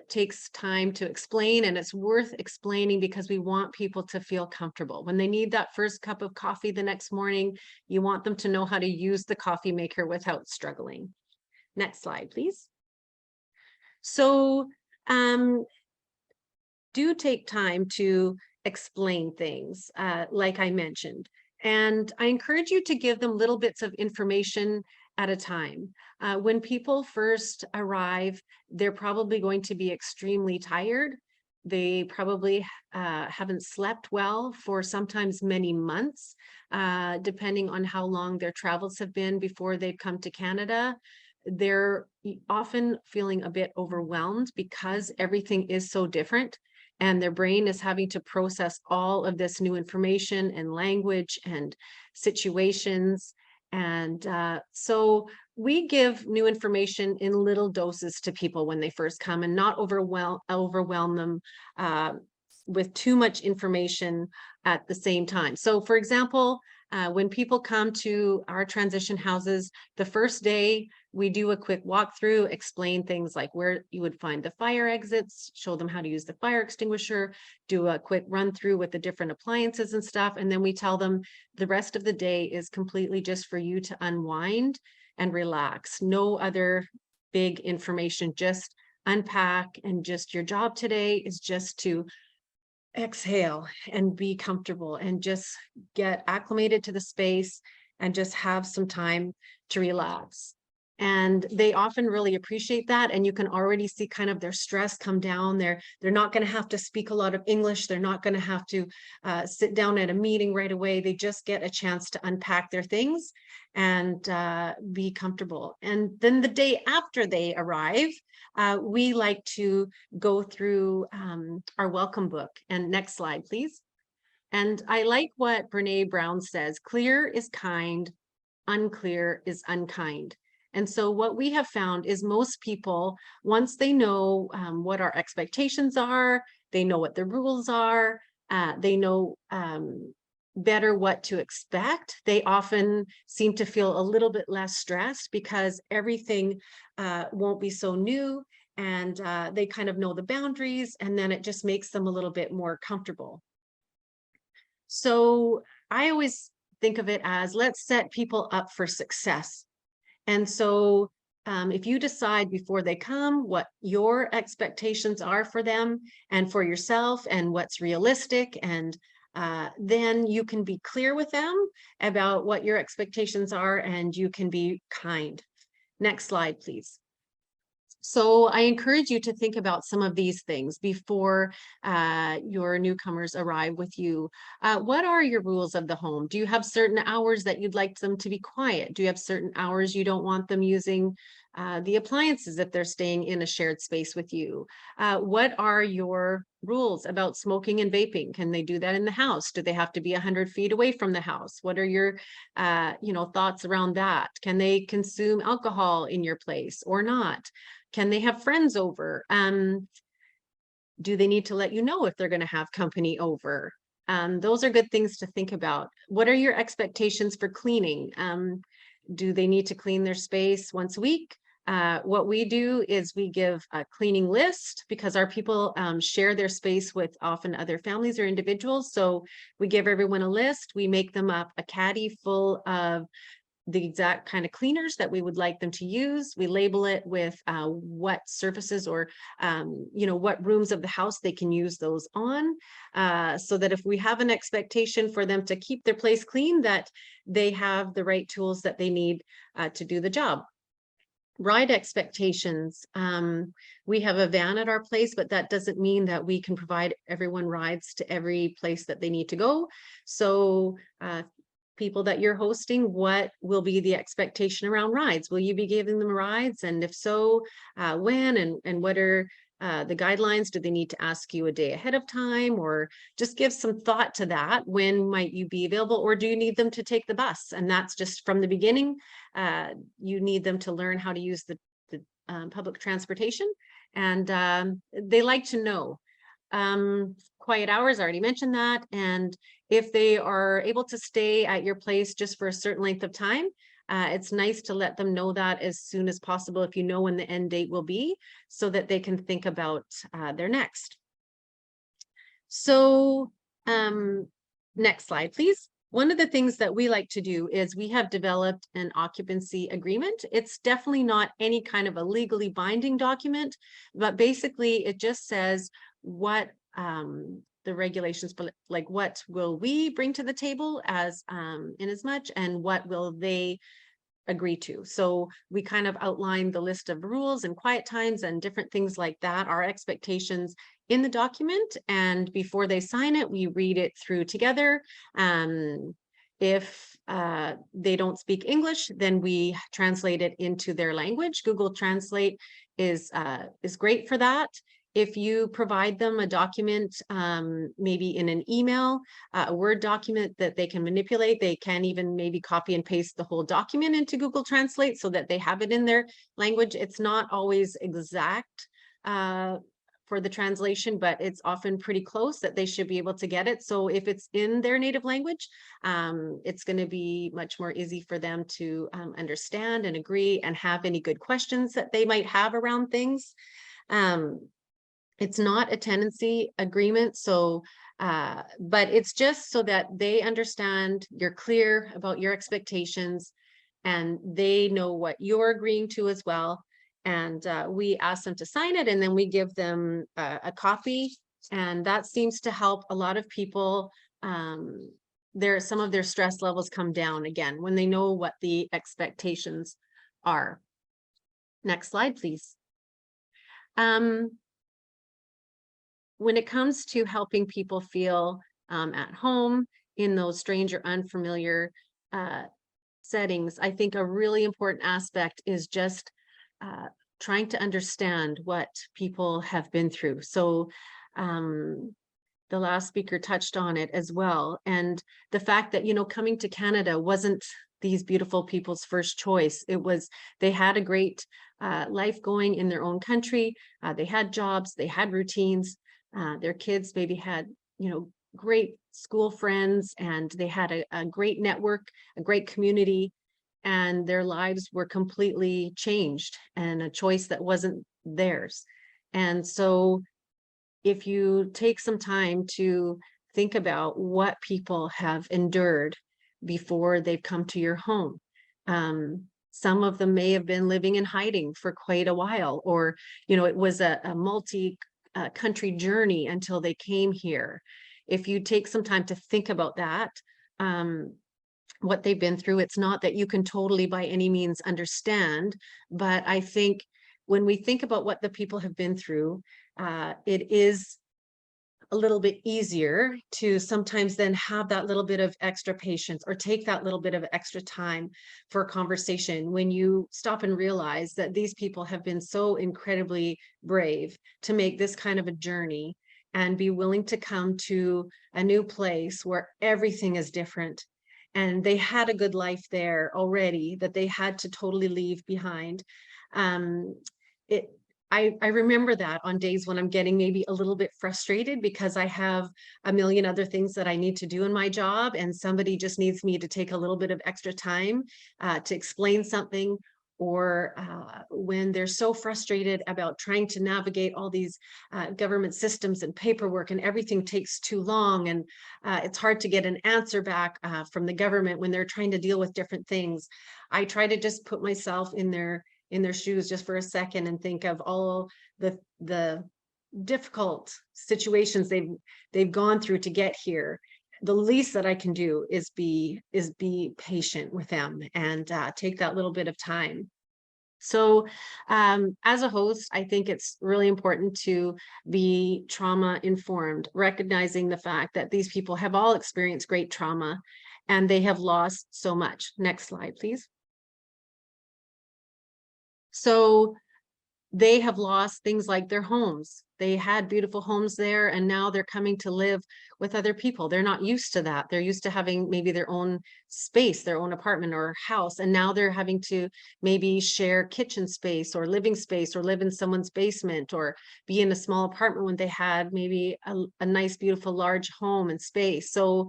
Takes time to explain, and it's worth explaining because we want people to feel comfortable. When they need that first cup of coffee the next morning, you want them to know how to use the coffee maker without struggling. Next slide, please. So do take time to explain things, like I mentioned. And I encourage you to give them little bits of information at a time. When people first arrive, they're probably going to be extremely tired. They probably haven't slept well for sometimes many months, depending on how long their travels have been before they've come to Canada. They're often feeling a bit overwhelmed because everything is so different. And their brain is having to process all of this new information and language and situations. And so we give new information in little doses to people when they first come, and not overwhelm them with too much information at the same time. So for example, when people come to our transition houses, the first day we do a quick walkthrough, explain things like where you would find the fire exits, show them how to use the fire extinguisher, do a quick run through with the different appliances and stuff. And then we tell them the rest of the day is completely just for you to unwind and relax. No other big information, just unpack, and just your job today is just to exhale and be comfortable and just get acclimated to the space and just have some time to relax. And they often really appreciate that. And you can already see kind of their stress come down. They're not going to have to speak a lot of English. They're not going to have to sit down at a meeting right away. They just get a chance to unpack their things and be comfortable. And then the day after they arrive, we like to go through our welcome book. And next slide, please. And I like what Brene Brown says: clear is kind, unclear is unkind. And so what we have found is most people, once they know what our expectations are, they know what the rules are, they know better what to expect, they often seem to feel a little bit less stressed because everything won't be so new, and they kind of know the boundaries, and then it just makes them a little bit more comfortable. So I always think of it as, let's set people up for success. And so if you decide before they come what your expectations are for them and for yourself and what's realistic and then you can be clear with them about what your expectations are, and you can be kind. Next slide, please. So I encourage you to think about some of these things before your newcomers arrive with you. What are your rules of the home? Do you have certain hours that you'd like them to be quiet? Do you have certain hours you don't want them using the appliances if they're staying in a shared space with you? What are your rules about smoking and vaping? Can they do that in the house? Do they have to be 100 feet away from the house? What are your thoughts around that? Can they consume alcohol in your place or not? Can they have friends over? Do they need to let you know if they're going to have company over? Those are good things to think about. What are your expectations for cleaning? Do they need to clean their space once a week? What we do is we give a cleaning list, because our people share their space with often other families or individuals. So we give everyone a list. We make them up a caddy full of the exact kind of cleaners that we would like them to use. We label it with what surfaces or what rooms of the house they can use those on, so that if we have an expectation for them to keep their place clean, that they have the right tools that they need to do the job. Ride expectations. We have a van at our place, but that doesn't mean that we can provide everyone rides to every place that they need to go. So people that you're hosting, what will be the expectation around rides? Will you be giving them rides? And if so, when and what are the guidelines? Do they need to ask you a day ahead of time, or just give some thought to that? When might you be available, or do you need them to take the bus? And that's just from the beginning. You need them to learn how to use the public transportation, and they like to know. Quiet hours, I already mentioned that. And if they are able to stay at your place just for a certain length of time, it's nice to let them know that as soon as possible, if you know when the end date will be, so that they can think about their next. So next slide, please. One of the things that we like to do is we have developed an occupancy agreement. It's definitely not any kind of a legally binding document, but basically it just says what the regulations, but like what will we bring to the table as in as much, and what will they agree to. So we kind of outline the list of rules and quiet times and different things like that, our expectations in the document. And before they sign it, we read it through together. If they don't speak English, then we translate it into their language. Google Translate is great for that. If you provide them a document, maybe in an email, a Word document that they can manipulate, they can even maybe copy and paste the whole document into Google Translate so that they have it in their language. It's not always exact for the translation, but it's often pretty close that they should be able to get it. So if it's in their native language, it's going to be much more easy for them to understand and agree and have any good questions that they might have around things. It's not a tenancy agreement, so but it's just so that they understand, you're clear about your expectations, and they know what you're agreeing to as well. And we ask them to sign it, and then we give them a copy, and that seems to help a lot of people. Some of their stress levels come down again when they know what the expectations are. Next slide, please. When it comes to helping people feel at home in those strange or unfamiliar settings, I think a really important aspect is just trying to understand what people have been through. So the last speaker touched on it as well. And the fact that, coming to Canada wasn't these beautiful people's first choice. It was, they had a great life going in their own country. They had jobs, they had routines. Their kids maybe had, great school friends, and they had a great network, a great community, and their lives were completely changed, and a choice that wasn't theirs. And so if you take some time to think about what people have endured before they've come to your home, some of them may have been living in hiding for quite a while, or, it was a multi country journey until they came here. if you take some time to think about that, what they've been through, it's not that you can totally by any means understand, but I think when we think about what the people have been through, it is a little bit easier to sometimes then have that little bit of extra patience or take that little bit of extra time for a conversation when you stop and realize that these people have been so incredibly brave to make this kind of a journey and be willing to come to a new place where everything is different. And they had a good life there already that they had to totally leave behind. I remember that on days when I'm getting maybe a little bit frustrated because I have a million other things that I need to do in my job, and somebody just needs me to take a little bit of extra time to explain something, or when they're so frustrated about trying to navigate all these government systems and paperwork, and everything takes too long, and it's hard to get an answer back from the government when they're trying to deal with different things. I try to just put myself in their shoes just for a second and think of all the difficult situations they've gone through to get here. The least that I can do is be patient with them and take that little bit of time. So as a host, I think it's really important to be trauma informed, recognizing the fact that these people have all experienced great trauma and they have lost so much. Next slide, please. So they have lost things like their homes. They had beautiful homes there, and now they're coming to live with other people. They're not used to that. They're used to having maybe their own space, their own apartment or house, and now they're having to maybe share kitchen space or living space, or live in someone's basement, or be in a small apartment when they had maybe a nice, beautiful, large home and space. So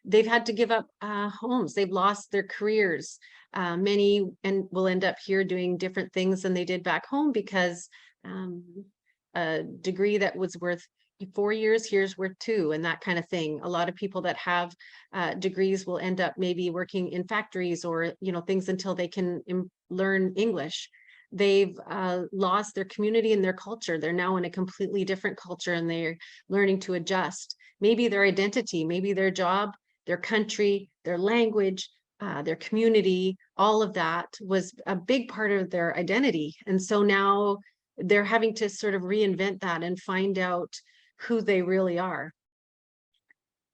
they've had to give up homes. They've lost their careers. Many will end up here doing different things than they did back home because a degree that was worth 4 years, here's worth 2, and that kind of thing. A lot of people that have degrees will end up maybe working in factories or things until they can learn English. They've lost their community and their culture. They're now in a completely different culture, and they're learning to adjust. Maybe their identity, maybe their job, their country, their language, their community, all of that was a big part of their identity. And so now they're having to sort of reinvent that and find out who they really are.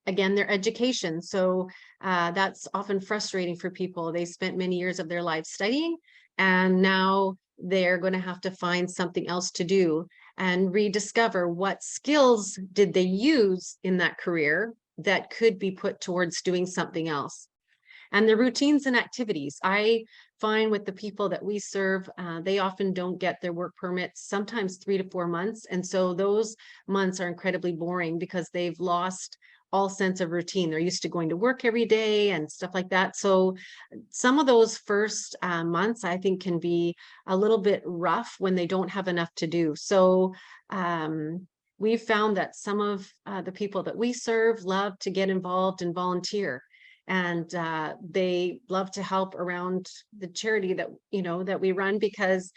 Again, their education. So that's often frustrating for people. They spent many years of their life studying, and now they're going to have to find something else to do and rediscover what skills did they use in that career that could be put towards doing something else. And the routines and activities. I find with the people that we serve, they often don't get their work permits, sometimes 3 to 4 months. And so those months are incredibly boring because they've lost all sense of routine. They're used to going to work every day and stuff like that. So some of those first months, I think, can be a little bit rough when they don't have enough to do. So we've found that some of the people that we serve love to get involved and volunteer. And they love to help around the charity that that we run, because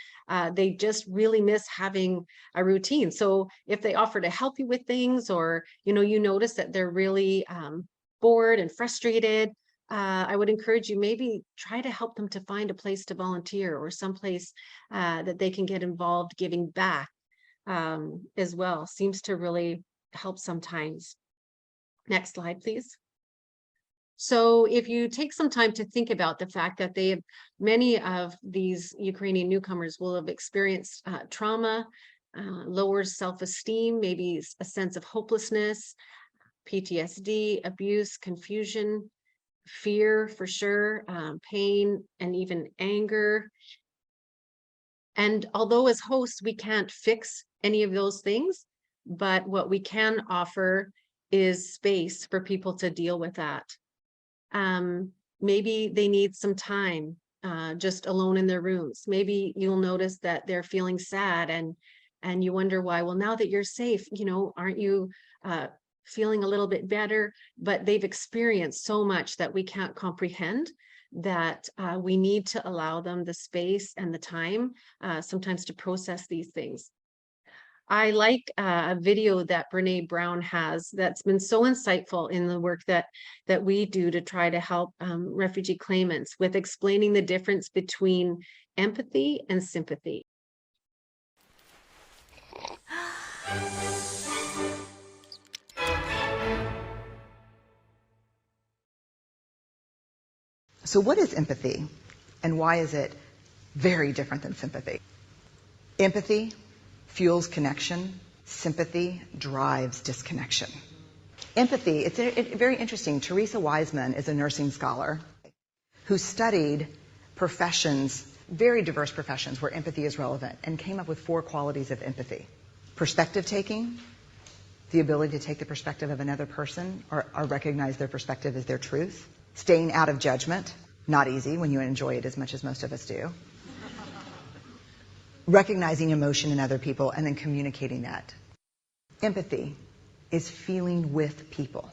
they just really miss having a routine. So if they offer to help you with things, or you notice that they're really bored and frustrated, I would encourage you, maybe try to help them to find a place to volunteer, or someplace that they can get involved giving back as well. Seems to really help sometimes. Next slide, please. So if you take some time to think about the fact that many of these Ukrainian newcomers will have experienced trauma, lower self-esteem, maybe a sense of hopelessness, PTSD, abuse, confusion, fear for sure, pain, and even anger. And although as hosts, we can't fix any of those things, but what we can offer is space for people to deal with that. Maybe they need some time just alone in their rooms. Maybe you'll notice that they're feeling sad, and you wonder why. Well, now that you're safe, aren't you feeling a little bit better? But they've experienced so much that we can't comprehend, that we need to allow them the space and the time sometimes to process these things. I like a video that Brene Brown has that's been so insightful in the work that we do to try to help refugee claimants with explaining the difference between empathy and sympathy. So what is empathy, and why is it very different than sympathy? Empathy fuels connection. Sympathy drives disconnection. Empathy, it's very interesting. Teresa Wiseman is a nursing scholar who studied professions, very diverse professions where empathy is relevant, and came up with 4 qualities of empathy. Perspective taking, the ability to take the perspective of another person or recognize their perspective as their truth. Staying out of judgment, not easy when you enjoy it as much as most of us do. Recognizing emotion in other people and then communicating that. Empathy is feeling with people.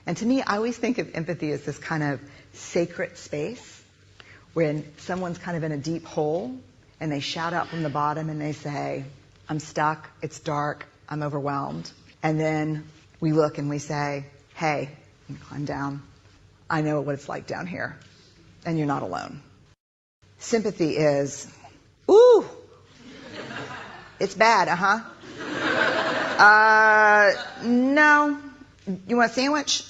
And to me, I always think of empathy as this kind of sacred space when someone's kind of in a deep hole and they shout out from the bottom and they say, I'm stuck, it's dark, I'm overwhelmed. And then we look and we say, hey, you can climb down. I know what it's like down here, and you're not alone. Sympathy is, ooh, it's bad, no, you want a sandwich?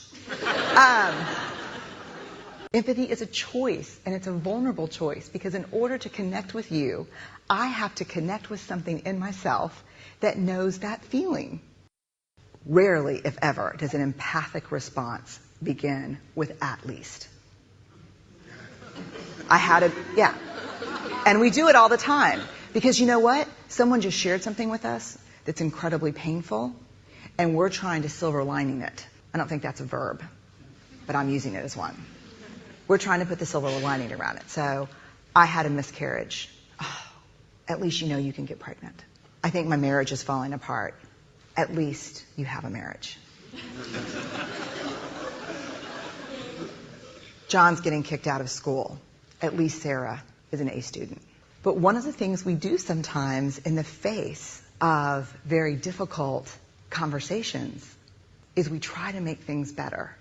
Empathy is a choice, and it's a vulnerable choice, because in order to connect with you, I have to connect with something in myself that knows that feeling. Rarely, if ever, does an empathic response begin with at least. Yeah. And we do it all the time. Because you know what? Someone just shared something with us that's incredibly painful, and we're trying to silver lining it. I don't think that's a verb, but I'm using it as one. We're trying to put the silver lining around it. So, I had a miscarriage. Oh, at least you know you can get pregnant. I think my marriage is falling apart. At least you have a marriage. John's getting kicked out of school. At least Sarah is an A student. But one of the things we do sometimes in the face of very difficult conversations is we try to make things better.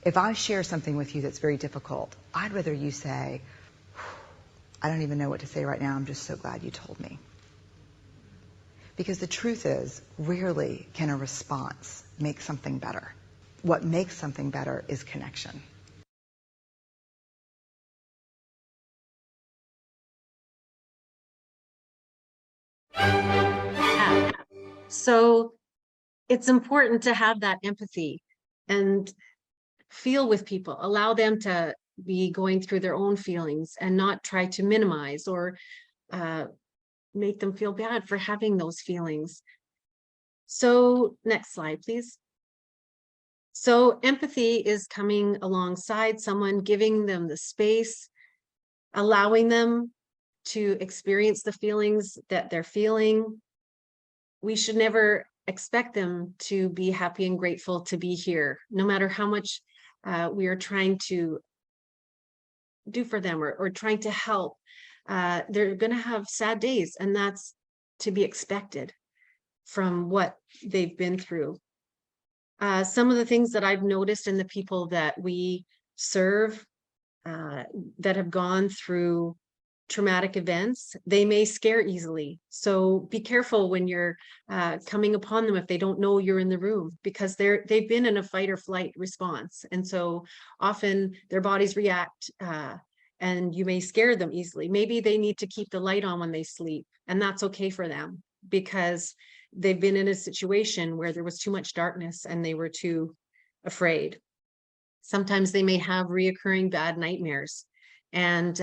If I share something with you that's very difficult, I'd rather you say, I don't even know what to say right now, I'm just so glad you told me. Because the truth is, rarely can a response make something better. What makes something better is connection. So it's important to have that empathy and feel with people, allow them to be going through their own feelings and not try to minimize or make them feel bad for having those feelings. So next slide, please. So empathy is coming alongside someone, giving them the space, allowing them to experience the feelings that they're feeling. We should never expect them to be happy and grateful to be here, no matter how much we are trying to do for them or trying to help. They're going to have sad days, and that's to be expected from what they've been through. Some of the things that I've noticed in the people that we serve that have gone through traumatic events, they may scare easily. So be careful when you're coming upon them if they don't know you're in the room, because they've been in a fight or flight response. And so often their bodies react and you may scare them easily. Maybe they need to keep the light on when they sleep, and that's okay for them because they've been in a situation where there was too much darkness and they were too afraid. Sometimes they may have reoccurring bad nightmares and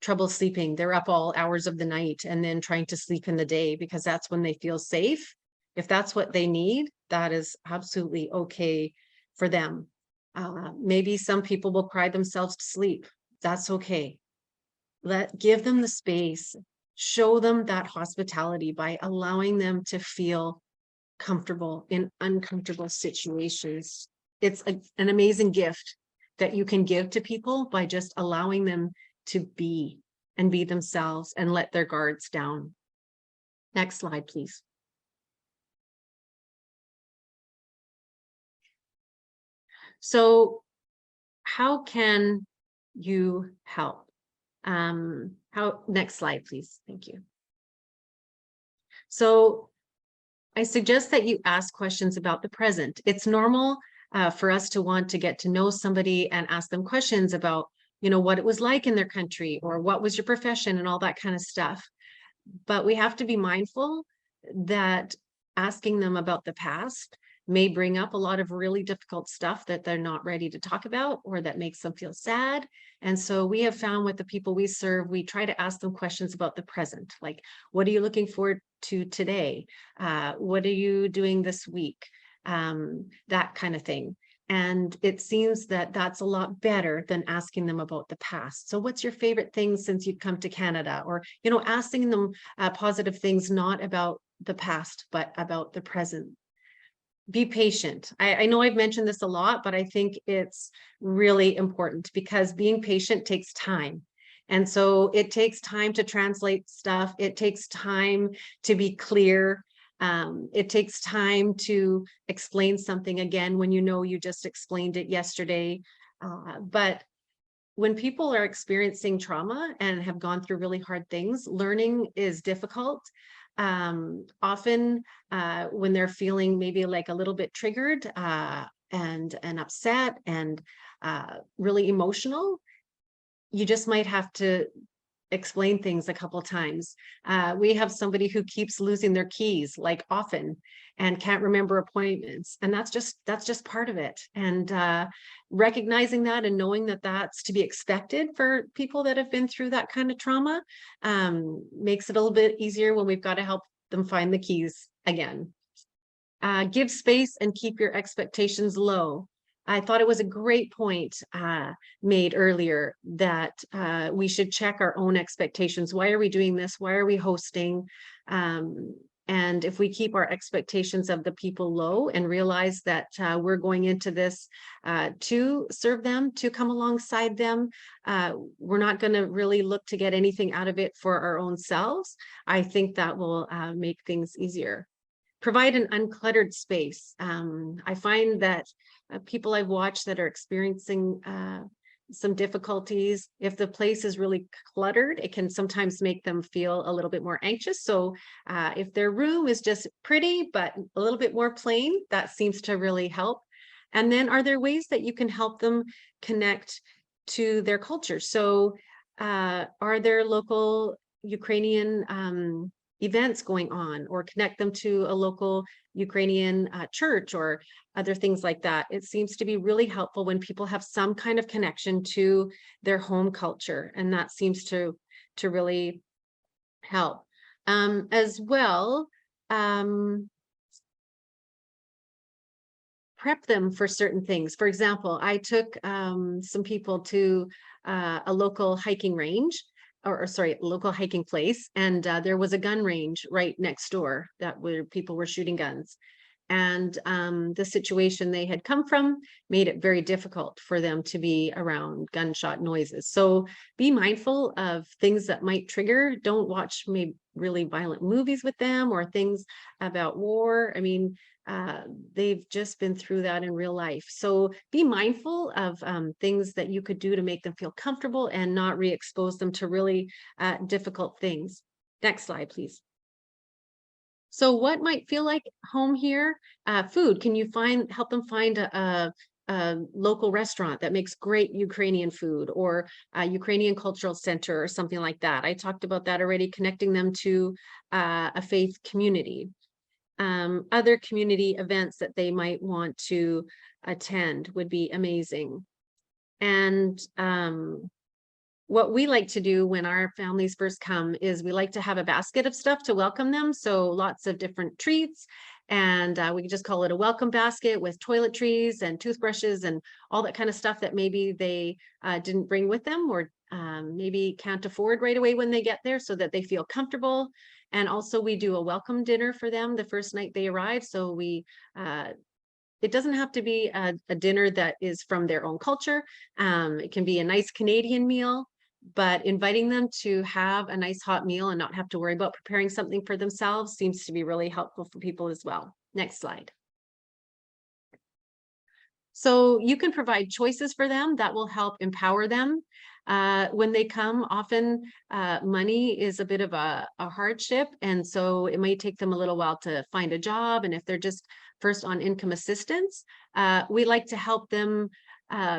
trouble sleeping. They're up all hours of the night and then trying to sleep in the day because that's when they feel safe. If that's what they need, that is absolutely okay for them. Maybe some people will cry themselves to sleep. That's okay. Give them the space. Show them that hospitality by allowing them to feel comfortable in uncomfortable situations. It's an amazing gift that you can give to people by just allowing them to be and be themselves and let their guards down. Next slide, please. So how can you help? Next slide, please. Thank you. So I suggest that you ask questions about the present. It's normal for us to want to get to know somebody and ask them questions about, you know, what it was like in their country, or what was your profession, and all that kind of stuff. But we have to be mindful that asking them about the past may bring up a lot of really difficult stuff that they're not ready to talk about, or that makes them feel sad. And so we have found with the people we serve, we try to ask them questions about the present, like, what are you looking forward to today? What are you doing this week? That kind of thing. And it seems that that's a lot better than asking them about the past. So what's your favorite thing since you've come to Canada? Or, you know, asking them positive things, not about the past, but about the present. Be patient. I know I've mentioned this a lot, but I think it's really important, because being patient takes time. And so it takes time to translate stuff. It takes time to be clear. It takes time to explain something again when you know you just explained it yesterday. But when people are experiencing trauma and have gone through really hard things, learning is difficult. Often when they're feeling maybe like a little bit triggered and upset and really emotional, you just might have to explain things a couple times. We have somebody who keeps losing their keys, like often, and can't remember appointments, and that's just part of it. And recognizing that and knowing that that's to be expected for people that have been through that kind of trauma makes it a little bit easier when we've got to help them find the keys again. Give space and keep your expectations low. I thought it was a great point made earlier that we should check our own expectations. Why are we doing this? Why are we hosting? And if we keep our expectations of the people low and realize that we're going into this to serve them, to come alongside them, we're not going to really look to get anything out of it for our own selves. I think that will make things easier. Provide an uncluttered space. I find that people I've watched that are experiencing some difficulties, if the place is really cluttered, it can sometimes make them feel a little bit more anxious. So if their room is just pretty, but a little bit more plain, that seems to really help. And then are there ways that you can help them connect to their culture? So are there local Ukrainian events going on, or connect them to a local Ukrainian church or other things like that? It seems to be really helpful when people have some kind of connection to their home culture, and that seems to really help. As well, prep them for certain things. For example, I took some people to a local hiking range, or sorry, local hiking place, and there was a gun range right next door where people were shooting guns. And the situation they had come from made it very difficult for them to be around gunshot noises. So be mindful of things that might trigger. Don't watch maybe really violent movies with them, or things about war. I mean, they've just been through that in real life. So be mindful of things that you could do to make them feel comfortable and not re-expose them to really difficult things. Next slide, please. So what might feel like home here? Food. Can you help them find a local restaurant that makes great Ukrainian food, or a Ukrainian cultural center, or something like that? I talked about that already, connecting them to a faith community. Other community events that they might want to attend would be amazing. And what we like to do when our families first come is we like to have a basket of stuff to welcome them. So lots of different treats, and we can just call it a welcome basket with toiletries and toothbrushes and all that kind of stuff that maybe they didn't bring with them, or maybe can't afford right away when they get there, so that they feel comfortable. And also we do a welcome dinner for them the first night they arrive. So we it doesn't have to be a dinner that is from their own culture. It can be a nice Canadian meal, but inviting them to have a nice hot meal and not have to worry about preparing something for themselves seems to be really helpful for people as well. Next slide. So you can provide choices for them that will help empower them. When they come, often money is a bit of a hardship. And so it may take them a little while to find a job. And if they're just first on income assistance, we like to help them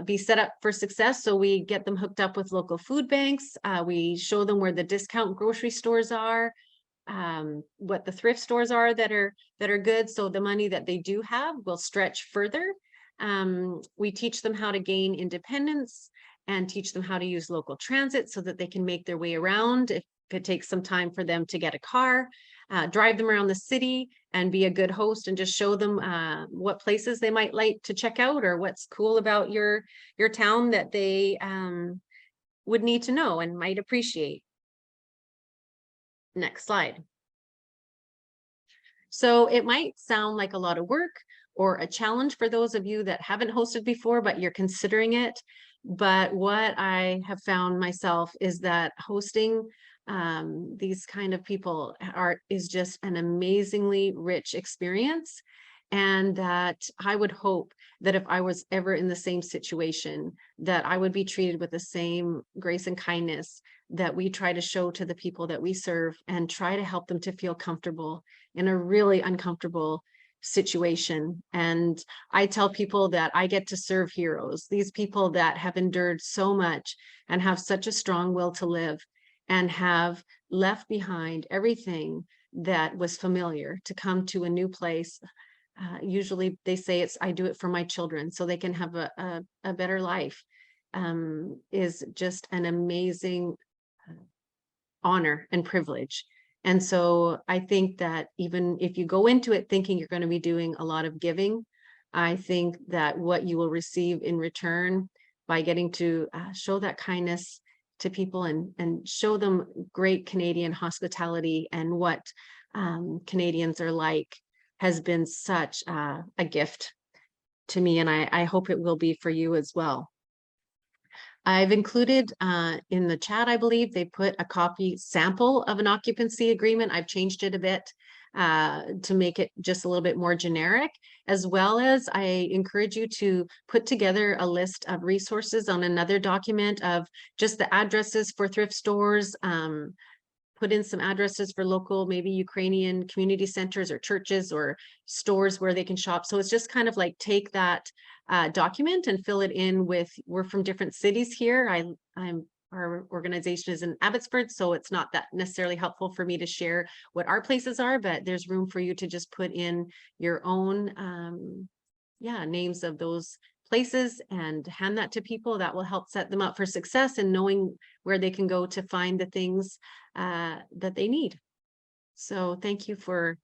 be set up for success. So we get them hooked up with local food banks. We show them where the discount grocery stores are, what the thrift stores are that are good. So the money that they do have will stretch further. We teach them how to gain independence and teach them how to use local transit so that they can make their way around if it takes some time for them to get a car, drive them around the city and be a good host and just show them what places they might like to check out or what's cool about your town that they would need to know and might appreciate. Next slide. So it might sound like a lot of work or a challenge for those of you that haven't hosted before, but you're considering it. But what I have found myself is that hosting these kind of people is just an amazingly rich experience. And that I would hope that if I was ever in the same situation, that I would be treated with the same grace and kindness that we try to show to the people that we serve and try to help them to feel comfortable in a really uncomfortable situation. And I tell people that I get to serve heroes, these people that have endured so much and have such a strong will to live and have left behind everything that was familiar to come to a new place. Usually they say I do it for my children so they can have a better life, is just an amazing honor and privilege. And so I think that even if you go into it thinking you're going to be doing a lot of giving, I think that what you will receive in return by getting to show that kindness to people and show them great Canadian hospitality and what Canadians are like has been such a gift to me. And I hope it will be for you as well. I've included in the chat, I believe they put a copy sample of an occupancy agreement. I've changed it a bit to make it just a little bit more generic, as well as I encourage you to put together a list of resources on another document of just the addresses for thrift stores, put in some addresses for local, maybe Ukrainian community centers or churches or stores where they can shop. So it's just kind of like take that document and fill it in with, we're from different cities here. Our organization is in Abbotsford, so it's not that necessarily helpful for me to share what our places are, but there's room for you to just put in your own names of those places and hand that to people. That will help set them up for success and knowing where they can go to find the things that they need. So thank you for,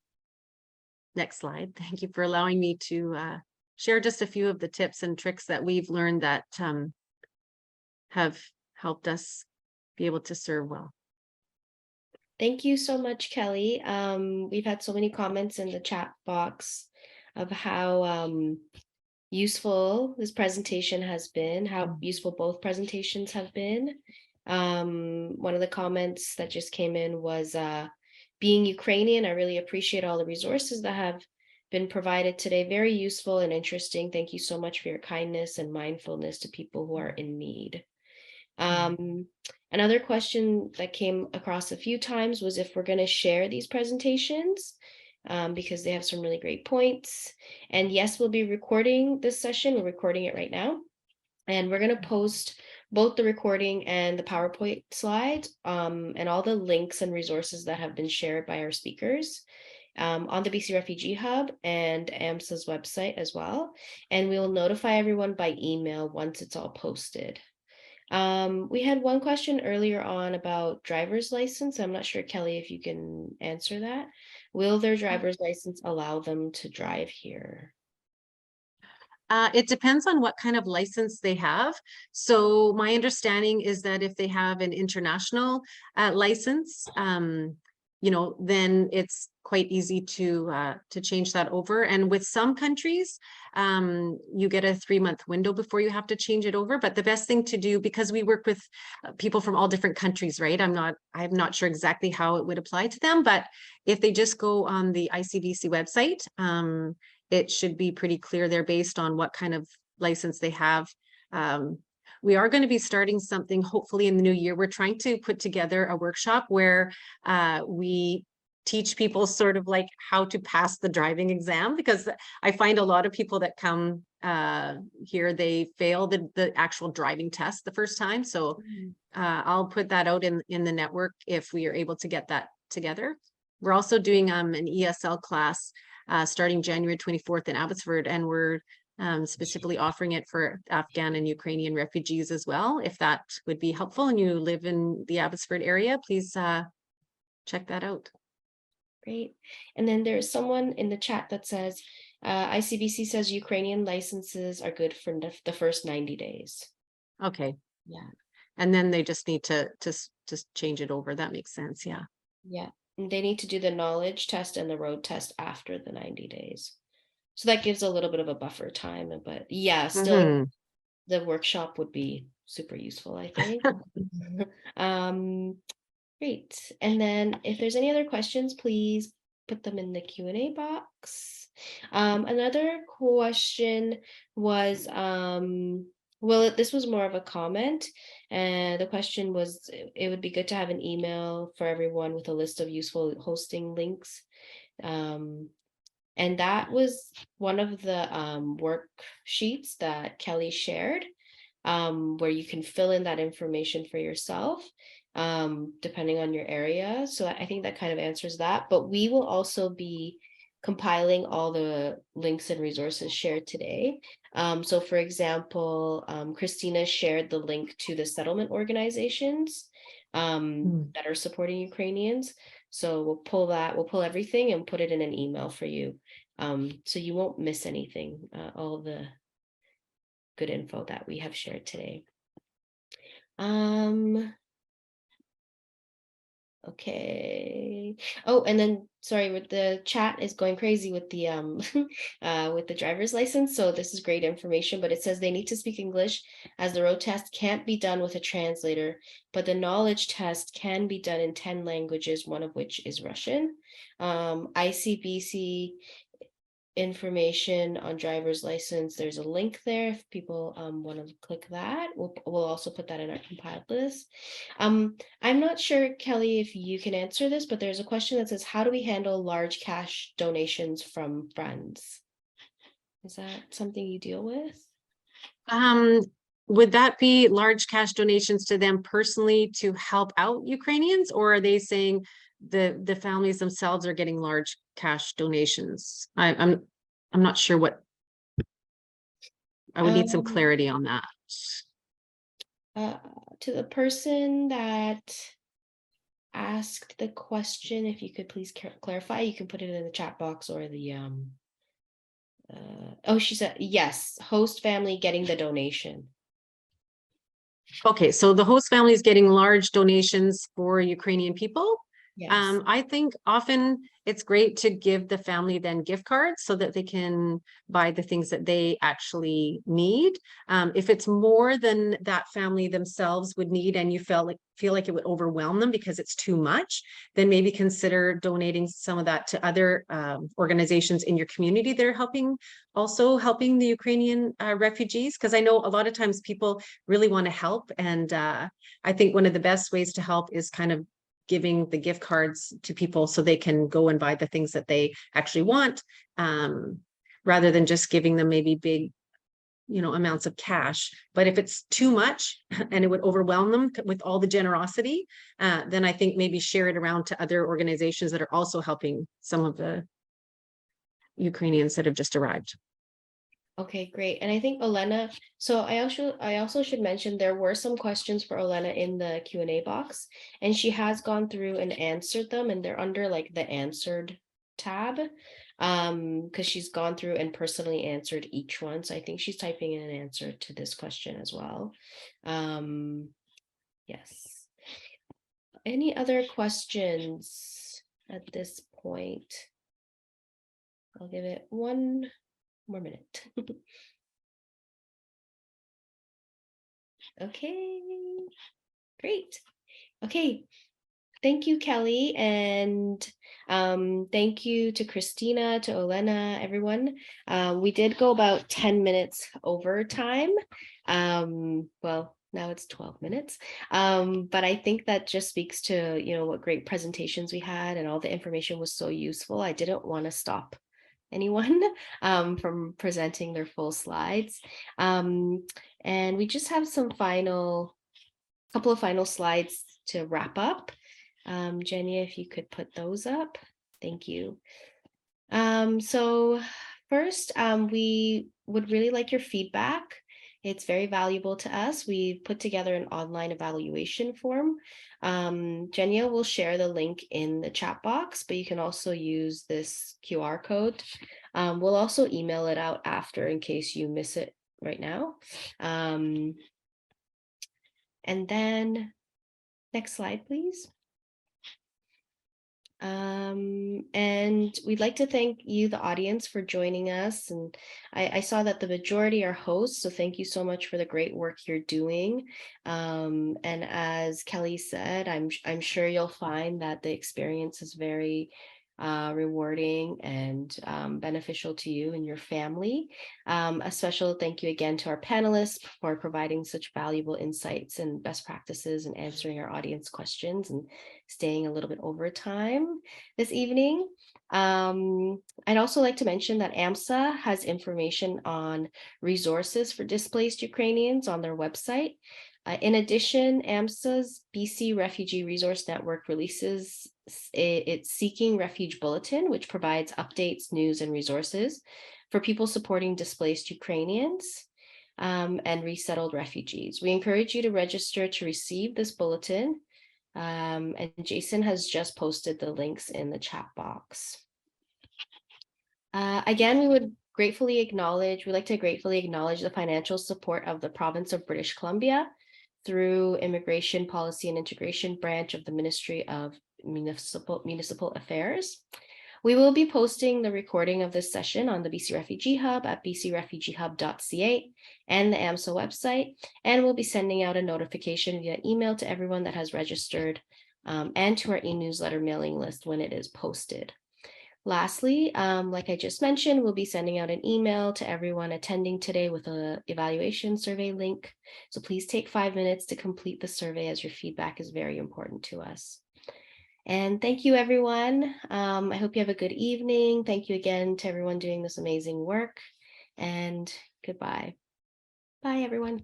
next slide. Thank you for allowing me to share just a few of the tips and tricks that we've learned that have helped us be able to serve well. Thank you so much, Kelly. We've had so many comments in the chat box of how useful this presentation has been, how useful both presentations have been. One of the comments that just came in was being Ukrainian. I really appreciate all the resources that have been provided today. Very useful and interesting. Thank you so much for your kindness and mindfulness to people who are in need. Another question that came across a few times was if we're going to share these presentations because they have some really great points. And yes, we'll be recording this session. We're recording it right now. And we're going to post both the recording and the PowerPoint slides and all the links and resources that have been shared by our speakers on the BC Refugee Hub and AMSSA's website as well. And we will notify everyone by email once it's all posted. We had one question earlier on about driver's license. I'm not sure, Kelly, if you can answer that. Will their driver's license allow them to drive here? It depends on what kind of license they have. So my understanding is that if they have an international license, then it's quite easy to change that over. And with some countries, you get a 3-month window before you have to change it over. But the best thing to do, because we work with people from all different countries, right? I'm not sure exactly how it would apply to them, but if they just go on the ISSofBC website, it should be pretty clear there based on what kind of license they have. We are going to be starting something hopefully in the new year. We're trying to put together a workshop where we teach people sort of like how to pass the driving exam, because I find a lot of people that come here, they fail the actual driving test the first time. So I'll put that out in the network if we are able to get that together. We're also doing an ESL class starting January 24th in Abbotsford, and we're specifically offering it for Afghan and Ukrainian refugees as well. If that would be helpful and you live in the Abbotsford area, please check that out. Great. And then there's someone in the chat that says, ICBC says Ukrainian licenses are good for the first 90 days. Okay. Yeah. And then they just need to just change it over. That makes sense. Yeah. Yeah. And they need to do the knowledge test and the road test after the 90 days. So that gives a little bit of a buffer time, but yeah, still the workshop would be super useful, I think. Great. And then if there's any other questions, please put them in the Q&A box. Another question was, well, this was more of a comment, and the question was, it would be good to have an email for everyone with a list of useful hosting links. And that was one of the worksheets that Kelly shared, where you can fill in that information for yourself, depending on your area. So I think that kind of answers that. But we will also be compiling all the links and resources shared today. So for example, Christina shared the link to the settlement organizations that are supporting Ukrainians. So we'll pull everything and put it in an email for you. So you won't miss anything, all the good info that we have shared today. Okay. Oh, and then sorry, with the chat is going crazy with the with the driver's license. So this is great information, but it says they need to speak English, as the road test can't be done with a translator, but the knowledge test can be done in 10 languages, one of which is Russian. ICBC information on driver's license, there's a link there if people want to click that. We'll also put that in our compiled list. I'm not sure, Kelly, if you can answer this, but there's a question that says, how do we handle large cash donations from friends? Is that something you deal with? Would that be large cash donations to them personally to help out Ukrainians, or are they saying the families themselves are getting large cash donations? I'm not sure what. I would need some clarity on that. To the person that asked the question, if you could please clarify, you can put it in the chat box or the oh, she said yes, host family getting the donation. Okay, so the host family is getting large donations for Ukrainian people. Yes. I think often it's great to give the family then gift cards so that they can buy the things that they actually need. If it's more than that family themselves would need, and you feel like it would overwhelm them because it's too much, then maybe consider donating some of that to other organizations in your community that are also helping the Ukrainian refugees. Because I know a lot of times people really want to help, and I think one of the best ways to help is kind of giving the gift cards to people so they can go and buy the things that they actually want, rather than just giving them maybe big, amounts of cash. But if it's too much and it would overwhelm them with all the generosity, then I think maybe share it around to other organizations that are also helping some of the Ukrainians that have just arrived. Okay, great. And I think Elena, so I also should mention there were some questions for Elena in the Q&A box, and she has gone through and answered them, and they're under like the answered tab, because she's gone through and personally answered each one. So I think she's typing in an answer to this question as well. Yes. Any other questions at this point? I'll give it one more minute. Okay, great. Okay, thank you, Kelly. And Thank you to Christina, to Olena, everyone. We did go about 10 minutes over time. Well, now it's 12 minutes. But I think that just speaks to, what great presentations we had, and all the information was so useful. I didn't want to stop anyone from presenting their full slides. And we just have some couple of final slides to wrap up. Jenny, if you could put those up. Thank you. So first, we would really like your feedback. It's very valuable to us. We've put together an online evaluation form. Jenya will share the link in the chat box, but you can also use this QR code. We'll also email it out after in case you miss it right now. And then next slide, please. And we'd like to thank you, the audience, for joining us. And I saw that the majority are hosts, so thank you so much for the great work you're doing. And as Kelly said, I'm sure you'll find that the experience is very rewarding and beneficial to you and your family. A special thank you again to our panelists for providing such valuable insights and best practices and answering our audience questions and staying a little bit over time this evening. I'd also like to mention that AMSSA has information on resources for displaced Ukrainians on their website. In addition, AMSSA's BC Refugee Resource Network releases its Seeking Refuge Bulletin, which provides updates, news, and resources for people supporting displaced Ukrainians and resettled refugees. We encourage you to register to receive this bulletin. And Jason has just posted the links in the chat box. Again, we'd like to gratefully acknowledge the financial support of the province of British Columbia through Immigration Policy and Integration Branch of the Ministry of Municipal Affairs. We will be posting the recording of this session on the BC Refugee Hub at bcrefugeehub.ca and the AMSSA website, and we'll be sending out a notification via email to everyone that has registered and to our e-newsletter mailing list when it is posted. Lastly, like I just mentioned, we'll be sending out an email to everyone attending today with an evaluation survey link. So please take 5 minutes to complete the survey, as your feedback is very important to us. And thank you, everyone. I hope you have a good evening. Thank you again to everyone doing this amazing work, and goodbye. Bye, everyone.